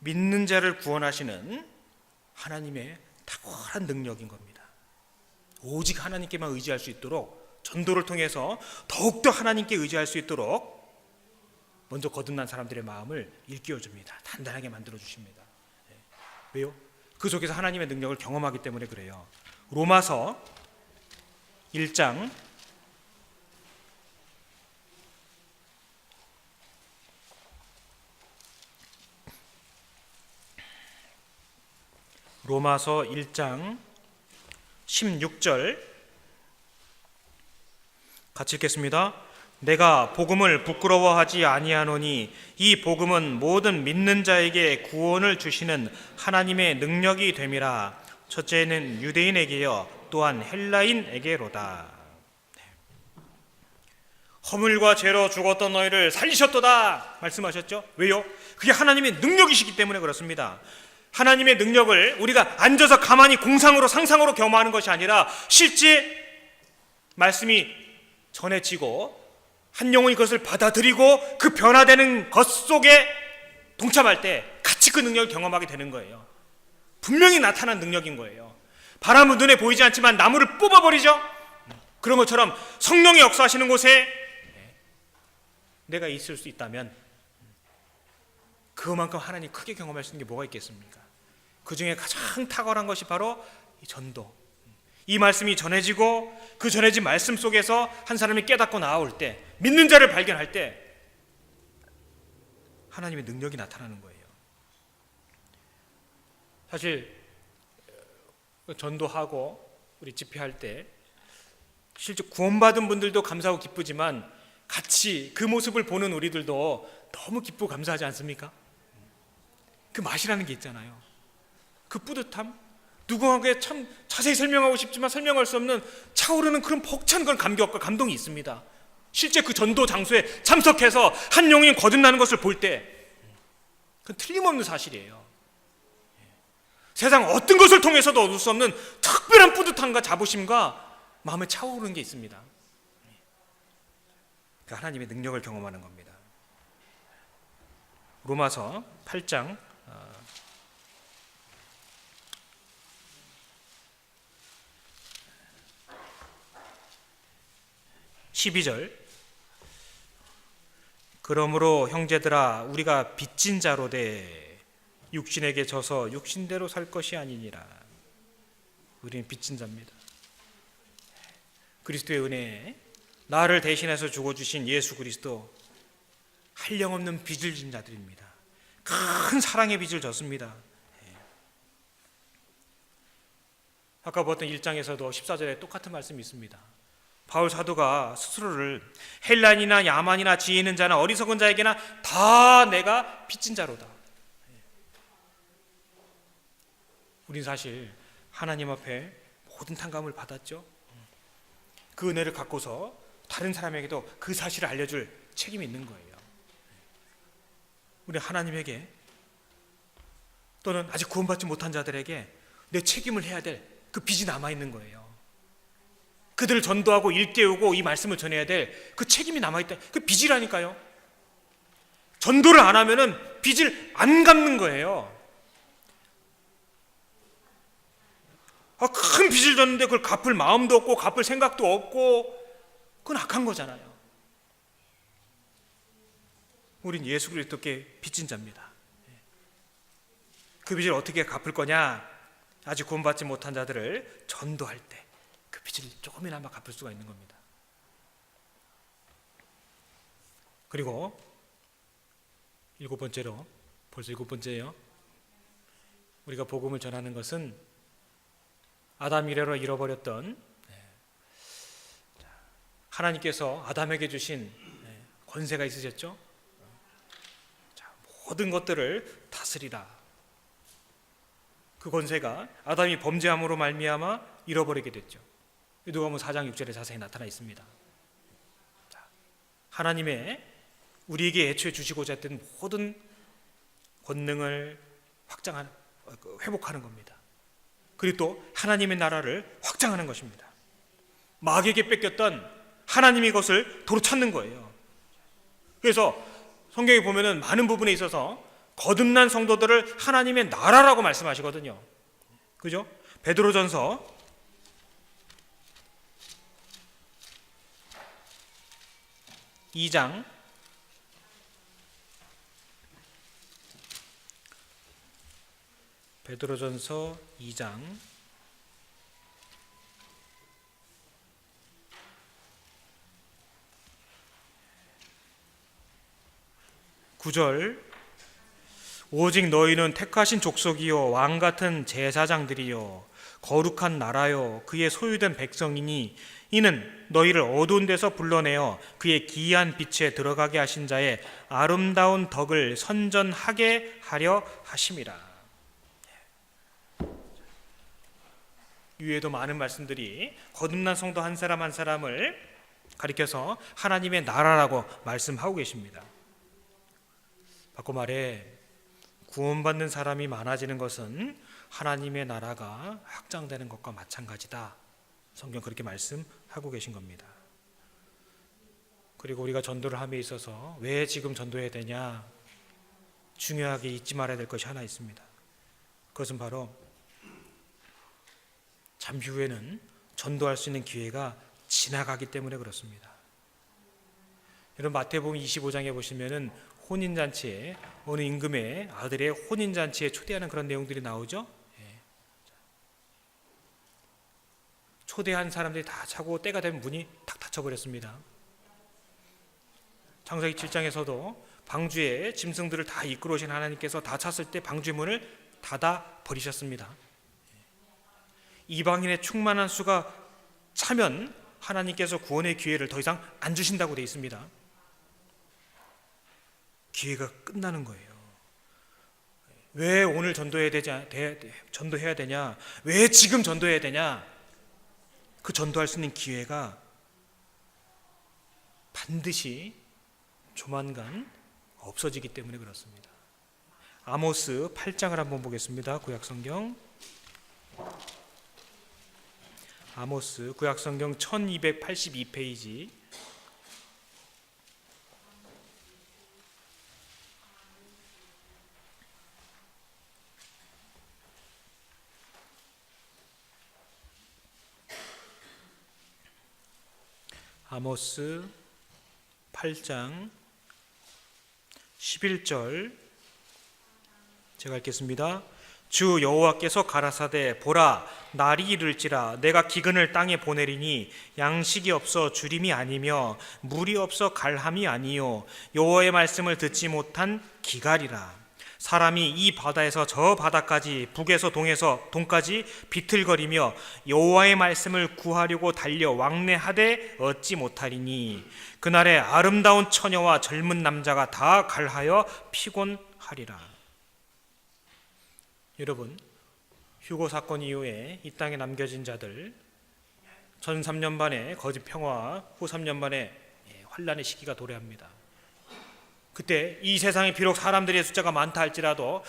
믿는 자를 구원하시는 하나님의 탁월한 능력인 겁니다. 오직 하나님께만 의지할 수 있도록, 전도를 통해서 더욱더 하나님께 의지할 수 있도록 먼저 거듭난 사람들의 마음을 일깨워줍니다. 단단하게 만들어주십니다. 왜요? 그 속에서 하나님의 능력을 경험하기 때문에 그래요. 로마서 1장 16절 같이 읽겠습니다. 내가 복음을 부끄러워하지 아니하노니 이 복음은 모든 믿는 자에게 구원을 주시는 하나님의 능력이 됨이라. 첫째는 유대인에게요 또한 헬라인에게로다. 허물과 죄로 죽었던 너희를 살리셨도다 말씀하셨죠. 왜요? 그게 하나님의 능력이시기 때문에 그렇습니다. 하나님의 능력을 우리가 앉아서 가만히 공상으로 상상으로 겸하는 것이 아니라 실제 말씀이 전해지고 한 영혼이 그것을 받아들이고 그 변화되는 것 속에 동참할 때 같이 그 능력을 경험하게 되는 거예요. 분명히 나타난 능력인 거예요. 바람은 눈에 보이지 않지만 나무를 뽑아버리죠. 그런 것처럼 성령이 역사하시는 곳에 내가 있을 수 있다면 그만큼 하나님 크게 경험할 수 있는 게 뭐가 있겠습니까? 그 중에 가장 탁월한 것이 바로 이 전도. 이 말씀이 전해지고 그 전해진 말씀 속에서 한 사람이 깨닫고 나아올 때, 믿는 자를 발견할 때 하나님의 능력이 나타나는 거예요. 사실 전도하고 우리 집회할 때 실제 구원받은 분들도 감사하고 기쁘지만 같이 그 모습을 보는 우리들도 너무 기쁘고 감사하지 않습니까? 그 맛이라는 게 있잖아요. 그 뿌듯함, 누구에게 참 자세히 설명하고 싶지만 설명할 수 없는 차오르는 그런 벅찬 그런 감격과 감동이 있습니다. 실제 그 전도 장소에 참석해서 한 영혼이 거듭나는 것을 볼 때 그건 틀림없는 사실이에요. 세상 어떤 것을 통해서도 얻을 수 없는 특별한 뿌듯함과 자부심과 마음에 차오르는 게 있습니다. 그 하나님의 능력을 경험하는 겁니다. 로마서 8장 12절. 그러므로 형제들아 우리가 빚진 자로되 육신에게 져서 육신대로 살 것이 아니니라. 우리는 빚진 자입니다. 그리스도의 은혜에 나를 대신해서 죽어주신 예수 그리스도, 한량없는 빚을 진 자들입니다. 큰 사랑의 빚을 졌습니다. 아까 보았던 1장에서도 14절에 똑같은 말씀이 있습니다. 바울 사도가 스스로를 헬란이나 야만이나 지혜 있는 자나 어리석은 자에게나 다 내가 빚진 자로다. 우린 사실 하나님 앞에 모든 탕감을 받았죠. 그 은혜를 갖고서 다른 사람에게도 그 사실을 알려줄 책임이 있는 거예요. 우리 하나님에게 또는 아직 구원받지 못한 자들에게 내 책임을 해야 될 그 빚이 남아있는 거예요. 그들을 전도하고 일깨우고 이 말씀을 전해야 될 그 책임이 남아있다. 그 빚이라니까요. 전도를 안 하면은 빚을 안 갚는 거예요. 큰 빚을 졌는데 그걸 갚을 마음도 없고 갚을 생각도 없고, 그건 악한 거잖아요. 우린 예수 그리스도께 빚진 자입니다. 그 빚을 어떻게 갚을 거냐? 아직 구원받지 못한 자들을 전도할 때 그 빚을 조금이나마 갚을 수가 있는 겁니다. 그리고 일곱 번째로, 벌써 일곱 번째예요. 우리가 복음을 전하는 것은 아담 이래로 잃어버렸던 하나님께서 아담에게 주신 권세가 있으셨죠. 모든 것들을 다스리라. 그 권세가 아담이 범죄함으로 말미암아 잃어버리게 됐죠. 누가복음 4장 6절에 자세히 나타나 있습니다. 하나님의 우리에게 애초에 주시고자 했던 모든 권능을 회복하는 겁니다. 그리고 또 하나님의 나라를 확장하는 것입니다. 마귀에게 뺏겼던 하나님의 것을 도로 찾는 거예요. 그래서 성경에 보면은 많은 부분에 있어서 거듭난 성도들을 하나님의 나라라고 말씀하시거든요. 그죠? 베드로전서 2장 9절 오직 너희는 택하신 족속이요 왕같은 제사장들이요 거룩한 나라요 그의 소유된 백성이니 이는 너희를 어두운 데서 불러내어 그의 기이한 빛에 들어가게 하신 자의 아름다운 덕을 선전하게 하려 하심이라. 이외에도 많은 말씀들이 거듭난 성도 한 사람 한 사람을 가리켜서 하나님의 나라라고 말씀하고 계십니다. 바꿔 말해 구원받는 사람이 많아지는 것은 하나님의 나라가 확장되는 것과 마찬가지다. 성경 그렇게 말씀하고 계신 겁니다. 그리고 우리가 전도를 함에 있어서 왜 지금 전도해야 되냐? 중요하게 잊지 말아야 될 것이 하나 있습니다. 그것은 바로 잠시 후에는 전도할 수 있는 기회가 지나가기 때문에 그렇습니다. 여러분 마태복음 25장에 보시면은 혼인잔치에 어느 임금의 아들의 혼인잔치에 초대하는 그런 내용들이 나오죠. 초대한 사람들이 다 차고 때가 되면 문이 탁 닫혀버렸습니다. 창세기 7장에서도 방주에 짐승들을 다 이끌어 오신 하나님께서 다 찼을 때 방주의 문을 닫아 버리셨습니다. 이방인의 충만한 수가 차면 하나님께서 구원의 기회를 더 이상 안 주신다고 되어 있습니다. 기회가 끝나는 거예요. 왜 오늘 전도해야 되냐? 왜 지금 전도해야 되냐? 그 전도할 수 있는 기회가 반드시 조만간 없어지기 때문에 그렇습니다. 아모스 8장을 한번 보겠습니다. 구약성경 아모스 구약성경 1282페이지 아모스 8장 11절 제가 읽겠습니다. 주 여호와께서 가라사대 보라 날이 이를지라 내가 기근을 땅에 보내리니 양식이 없어 주림이 아니며 물이 없어 갈함이 아니요 여호와의 말씀을 듣지 못한 기갈이라. 사람이 이 바다에서 저 바다까지 북에서 동까지 비틀거리며 여호와의 말씀을 구하려고 달려 왕래하되 얻지 못하리니 그날에 아름다운 처녀와 젊은 남자가 다 갈하여 피곤하리라. 여러분, 휴고 사건 이후에 이 땅에 남겨진 자들, 전 3년 반의 거짓 평화, 후 3년 반의 환란의 시기가 도래합니다. 그때 이 세상에 비록 사람들의 숫자가 많다 할지라도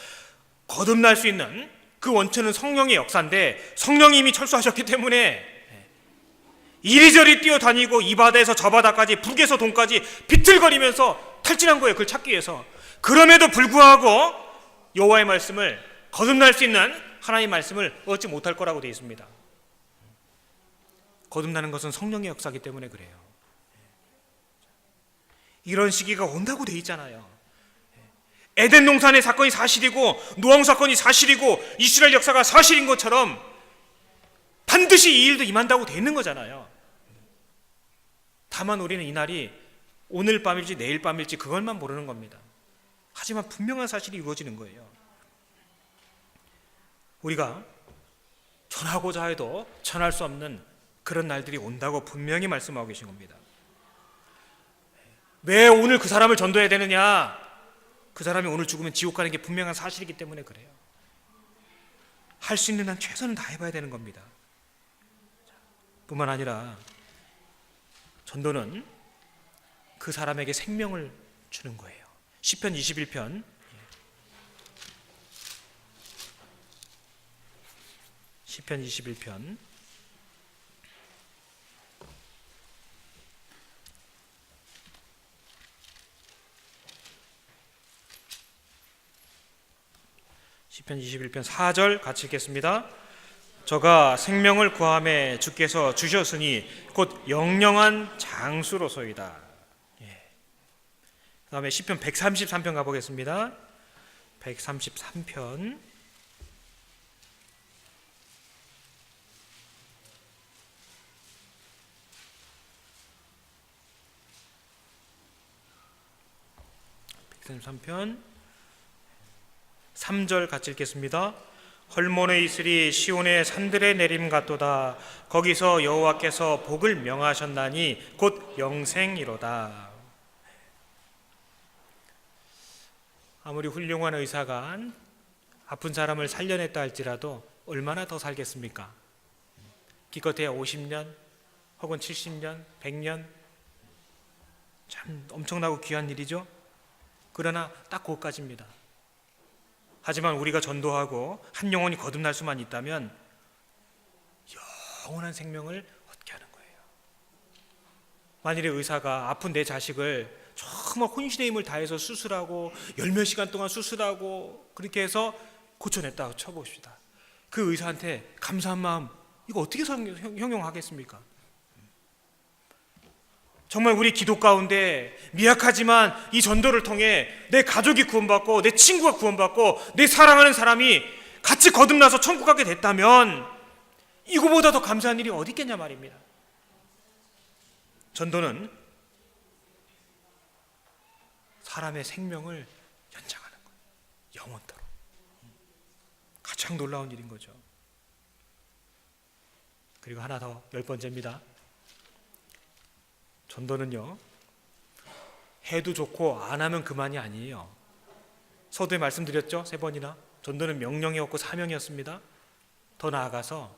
거듭날 수 있는 그 원천은 성령의 역사인데 성령이 이미 철수하셨기 때문에 이리저리 뛰어다니고 이 바다에서 저 바다까지 북에서 동까지 비틀거리면서 탈진한 거예요. 그걸 찾기 위해서. 그럼에도 불구하고 여호와의 말씀을 거듭날 수 있는 하나님의 말씀을 얻지 못할 거라고 되어 있습니다. 거듭나는 것은 성령의 역사이기 때문에 그래요. 이런 시기가 온다고 돼 있잖아요. 에덴 동산의 사건이 사실이고 노아홍 사건이 사실이고 이스라엘 역사가 사실인 것처럼 반드시 이 일도 임한다고 돼 있는 거잖아요. 다만 우리는 이 날이 오늘 밤일지 내일 밤일지 그것만 모르는 겁니다. 하지만 분명한 사실이 이루어지는 거예요. 우리가 전하고자 해도 전할 수 없는 그런 날들이 온다고 분명히 말씀하고 계신 겁니다. 왜 오늘 그 사람을 전도해야 되느냐? 그 사람이 오늘 죽으면 지옥 가는 게 분명한 사실이기 때문에 그래요. 할 수 있는 한 최선을 다해봐야 되는 겁니다. 뿐만 아니라 전도는 그 사람에게 생명을 주는 거예요. 시편 21편 시편 21편 4절 같이 읽겠습니다. 저가 생명을 구함에 주께서 주셨으니 곧 영영한 장수로소이다. 그 다음에 시편 133편 가보겠습니다. 133편 3절 같이 읽겠습니다. 헐몬에 있으리 시온의 산들의 내림 같도다. 거기서 여호와께서 복을 명하셨나니 곧 영생이로다. 아무리 훌륭한 의사가 아픈 사람을 살려냈다 할지라도 얼마나 더 살겠습니까? 기껏해야 50년 혹은 70년, 100년. 참 엄청나고 귀한 일이죠. 그러나 딱 그것까지입니다. 하지만 우리가 전도하고 한 영혼이 거듭날 수만 있다면 영원한 생명을 얻게 하는 거예요. 만일에 의사가 아픈 내 자식을 정말 혼신의 힘을 다해서 수술하고 열몇 시간 동안 수술하고 그렇게 해서 고쳐냈다 쳐봅시다. 그 의사한테 감사한 마음 이거 어떻게 형용하겠습니까? 정말 우리 기도 가운데 미약하지만 이 전도를 통해 내 가족이 구원받고 내 친구가 구원받고 내 사랑하는 사람이 같이 거듭나서 천국 가게 됐다면 이거보다 더 감사한 일이 어디 있겠냐 말입니다. 전도는 사람의 생명을 연장하는 거예요. 영원토록. 가장 놀라운 일인 거죠. 그리고 하나 더 10번째입니다. 전도는요, 해도 좋고 안 하면 그만이 아니에요. 서두에 말씀드렸죠? 3번이나. 전도는 명령이었고 사명이었습니다. 더 나아가서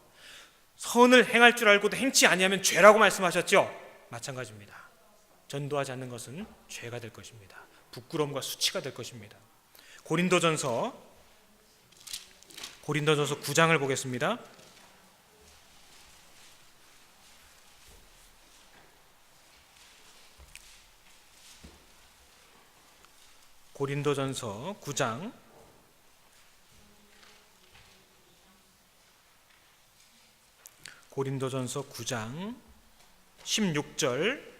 선을 행할 줄 알고도 행치 아니하면 죄라고 말씀하셨죠. 마찬가지입니다. 전도하지 않는 것은 죄가 될 것입니다. 부끄러움과 수치가 될 것입니다. 고린도전서 9장을 보겠습니다. 고린도전서 9장 16절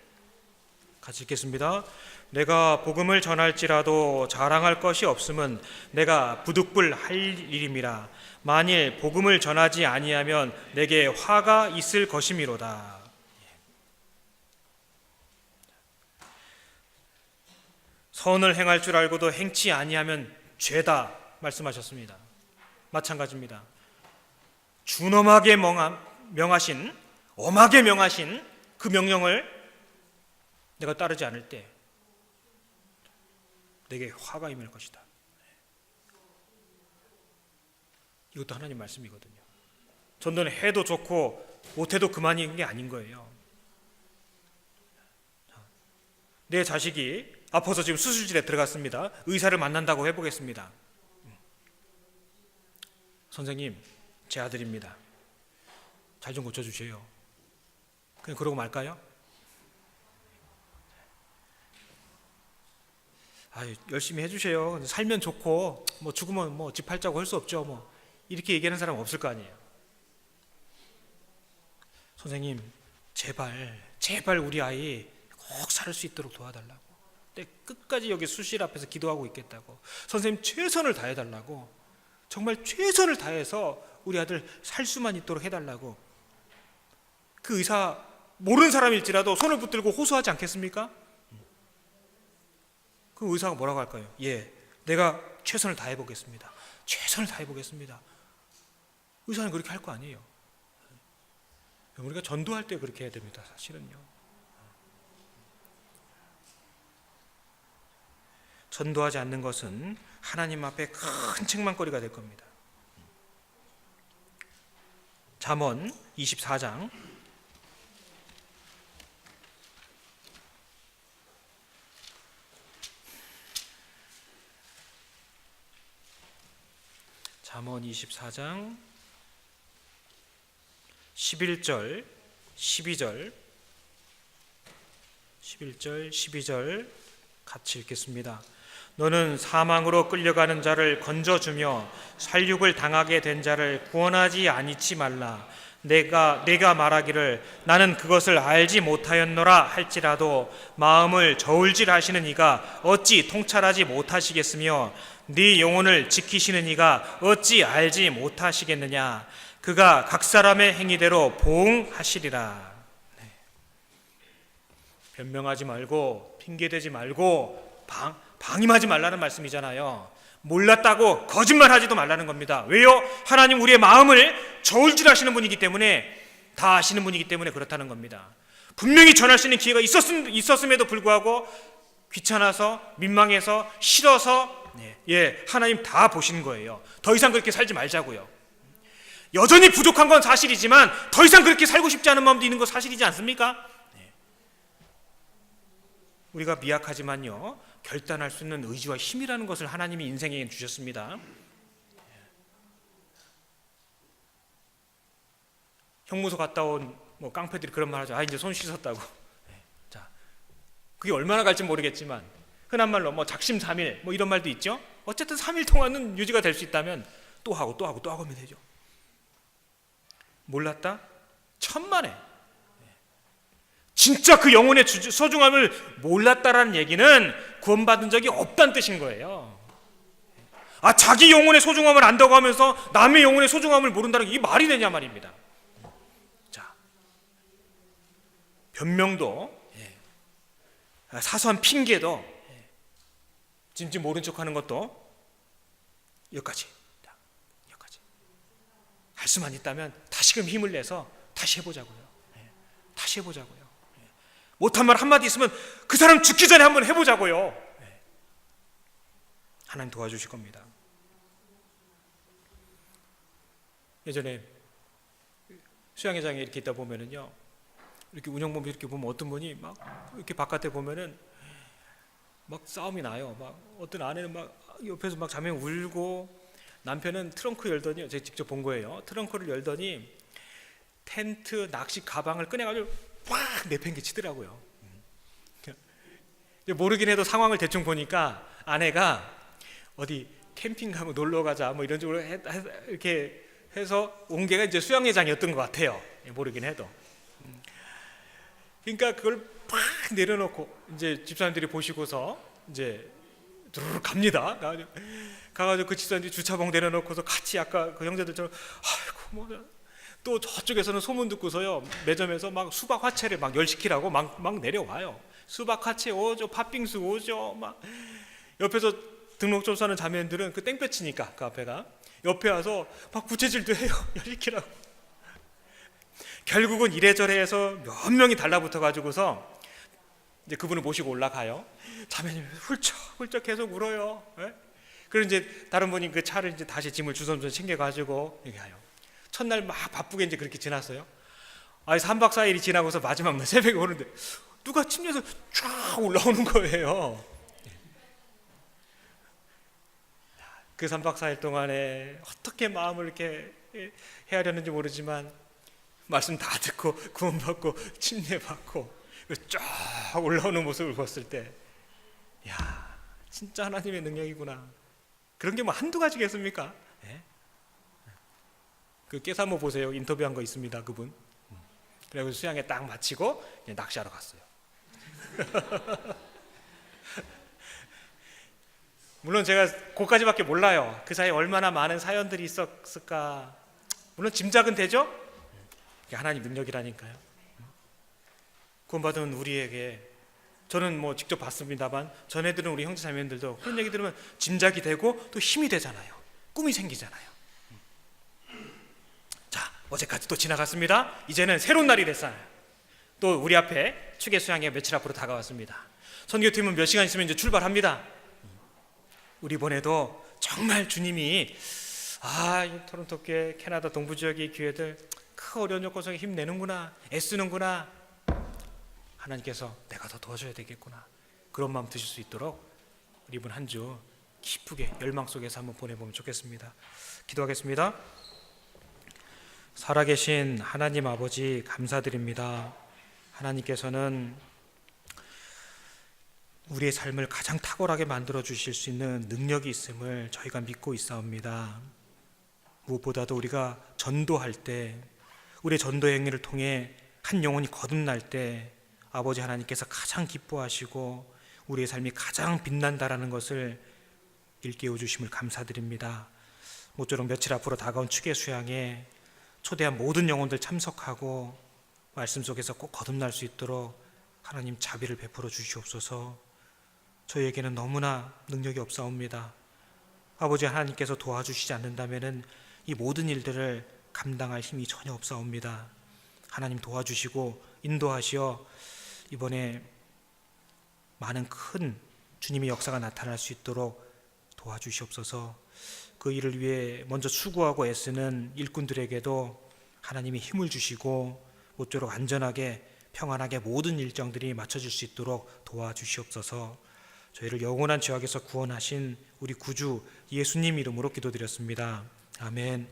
같이 읽겠습니다. 내가 복음을 전할지라도 자랑할 것이 없음은 내가 부득불 할 일임이라. 만일 복음을 전하지 아니하면 내게 화가 있을 것이미로다. 선을 행할 줄 알고도 행치 아니하면 죄다 말씀하셨습니다. 마찬가지입니다. 준엄하게 명하신, 엄하게 명하신 그 명령을 내가 따르지 않을 때 내게 화가 임할 것이다. 이것도 하나님 말씀이거든요. 전도는 해도 좋고 못해도 그만인 게 아닌 거예요. 내 자식이 아파서 지금 수술실에 들어갔습니다. 의사를 만난다고 해보겠습니다. 선생님, 제 아들입니다. 잘 좀 고쳐주세요. 그냥 그러고 말까요? 열심히 해주세요. 살면 좋고 뭐 죽으면 뭐 집 팔자고 할 수 없죠. 뭐 이렇게 얘기하는 사람 없을 거 아니에요. 선생님, 제발 우리 아이 꼭 살 수 있도록 도와달라고. 끝까지 여기 수실 앞에서 기도하고 있겠다고. 선생님, 최선을 다해달라고. 정말 최선을 다해서 우리 아들 살 수만 있도록 해달라고. 그 의사 모르는 사람일지라도 손을 붙들고 호소하지 않겠습니까? 그 의사가 뭐라고 할까요? 예, 내가 최선을 다해보겠습니다. 최선을 다해보겠습니다. 의사는 그렇게 할 거 아니에요. 우리가 전도할 때 그렇게 해야 됩니다. 사실은요. 전도하지 않는 것은 하나님 앞에 큰 책망거리가 될 겁니다. 잠언 24장 11절 12절 같이 읽겠습니다. 너는 사망으로 끌려가는 자를 건져주며 살육을 당하게 된 자를 구원하지 아니치 말라. 내가 말하기를 나는 그것을 알지 못하였노라 할지라도 마음을 저울질하시는 이가 어찌 통찰하지 못하시겠으며 네 영혼을 지키시는 이가 어찌 알지 못하시겠느냐. 그가 각 사람의 행위대로 보응하시리라. 변명하지 말고 핑계대지 말고 방임하지 말라는 말씀이잖아요. 몰랐다고 거짓말하지도 말라는 겁니다. 왜요? 하나님 우리의 마음을 저울질하시는 분이기 때문에, 다 아시는 분이기 때문에 그렇다는 겁니다. 분명히 전할 수 있는 기회가 있었음에도 불구하고 귀찮아서, 민망해서, 싫어서 하나님 다 보시는 거예요. 더 이상 그렇게 살지 말자고요. 여전히 부족한 건 사실이지만 더 이상 그렇게 살고 싶지 않은 마음도 있는 거 사실이지 않습니까? 우리가 미약하지만요, 결단할 수 있는 의지와 힘이라는 것을 하나님이 인생에 주셨습니다. 형무소 갔다 온 깡패들이 그런 말 하죠. 이제 손 씻었다고. 자, 그게 얼마나 갈지 모르겠지만 흔한 말로 작심삼일 이런 말도 있죠. 어쨌든 3일 동안은 유지가 될 수 있다면 또 하고 하면 되죠. 몰랐다? 천만에. 진짜 그 영혼의 소중함을 몰랐다라는 얘기는 구원받은 적이 없다는 뜻인 거예요. 자기 영혼의 소중함을 안다고 하면서 남의 영혼의 소중함을 모른다는 게 이게 말이 되냐 말입니다. 자, 변명도, 사소한 핑계도, 진짜 모른 척하는 것도 여기까지 할 수만 있다면 다시금 힘을 내서 다시 해보자고요. 다시 해보자고요. 못한 말 한마디 있으면 그 사람 죽기 전에 한번 해보자고요. 하나님 도와주실 겁니다. 예전에 수양회장에 이렇게 있다 보면은요, 이렇게 운영범 이렇게 보면 어떤 분이 막 이렇게 바깥에 보면은 막 싸움이 나요. 막 어떤 아내는 막 옆에서 막 자면 울고, 남편은 트렁크 열더니, 제가 직접 본 거예요. 트렁크를 열더니 텐트, 낚시 가방을 꺼내가지고 팍 내팽개치더라고요. 모르긴 해도 상황을 대충 보니까 아내가 어디 캠핑 가면 놀러 가자 뭐 이런 식으로 이렇게 해서 온 게가 이제 수영회장이었던 것 같아요. 모르긴 해도. 그러니까 그걸 팍 내려놓고 이제 집사람들이 보시고서 이제 두루룩 갑니다. 가가지고 그 집사람들이 주차봉 내려놓고서 같이 아까 그 형제들처럼 아이고 뭐 또 저쪽에서는 소문 듣고서요, 매점에서 막 수박 화채를 막 열시키라고 막 내려와요. 수박 화채 오죠, 팥빙수 오죠. 막 옆에서 등록 좀 사는 자매들은 그 땡볕이니까 그 앞에가 옆에 와서 막 부채질도 해요. 열시키라고. 결국은 이래저래 해서 몇 명이 달라붙어 가지고서 이제 그분을 모시고 올라가요. 자매님이 훌쩍훌쩍 계속 울어요. 예? 그리고 이제 다른 분이 그 차를 이제 다시 짐을 주섬주섬 챙겨가지고 이렇게 가요. 첫날 막 바쁘게 이제 그렇게 지났어요. 3박 4일이 지나고서 마지막 날 새벽에 오는데 누가 침대에서 쫙 올라오는 거예요. 그 3박 4일 동안에 어떻게 마음을 이렇게 헤아렸는지 모르지만 말씀 다 듣고 구원받고 침례받고 쫙 올라오는 모습을 봤을 때, 야, 진짜 하나님의 능력이구나. 그런 게 뭐 한두 가지겠습니까? 예? 그 깨사모 보세요. 인터뷰한 거 있습니다. 그분. 그리고 수양에 딱 마치고 낚시하러 갔어요. 물론 제가 그까지밖에 몰라요. 그 사이에 얼마나 많은 사연들이 있었을까. 물론 짐작은 되죠. 이게 하나님 능력이라니까요. 구원받은 우리에게, 저는 뭐 직접 봤습니다만 전해들은 우리 형제자매들도 그런 얘기 들으면 짐작이 되고 또 힘이 되잖아요. 꿈이 생기잖아요. 자, 어제까지 또 지나갔습니다. 이제는 새로운 날이 됐어요. 또 우리 앞에 축의 수양회 며칠 앞으로 다가왔습니다. 선교팀은 몇 시간 있으면 이제 출발합니다. 우리 이번에도 정말 주님이 이 토론토 교회, 캐나다 동부 지역의 교회들 그 어려운 조건 속에 힘내는구나, 애쓰는구나, 하나님께서 내가 더 도와줘야 되겠구나, 그런 마음 드실 수 있도록 우리 이번 한 주 기쁘게 열망 속에서 한번 보내보면 좋겠습니다. 기도하겠습니다. 살아계신 하나님 아버지, 감사드립니다. 하나님께서는 우리의 삶을 가장 탁월하게 만들어 주실 수 있는 능력이 있음을 저희가 믿고 있사옵니다. 무엇보다도 우리가 전도할 때, 우리의 전도 행위를 통해 한 영혼이 거듭날 때 아버지 하나님께서 가장 기뻐하시고 우리의 삶이 가장 빛난다라는 것을 일깨워 주심을 감사드립니다. 모쪼록 며칠 앞으로 다가온 축의 수양에 초대한 모든 영혼들 참석하고 말씀 속에서 꼭 거듭날 수 있도록 하나님 자비를 베풀어 주시옵소서. 저희에게는 너무나 능력이 없사옵니다. 아버지 하나님께서 도와주시지 않는다면 이 모든 일들을 감당할 힘이 전혀 없사옵니다. 하나님 도와주시고 인도하시어 이번에 많은 큰 주님의 역사가 나타날 수 있도록 도와주시옵소서. 그 일을 위해 먼저 수고하고 애쓰는 일꾼들에게도 하나님이 힘을 주시고 모쪼록 안전하게 평안하게 모든 일정들이 맞춰질 수 있도록 도와주시옵소서. 저희를 영원한 죄악에서 구원하신 우리 구주 예수님 이름으로 기도드렸습니다. 아멘.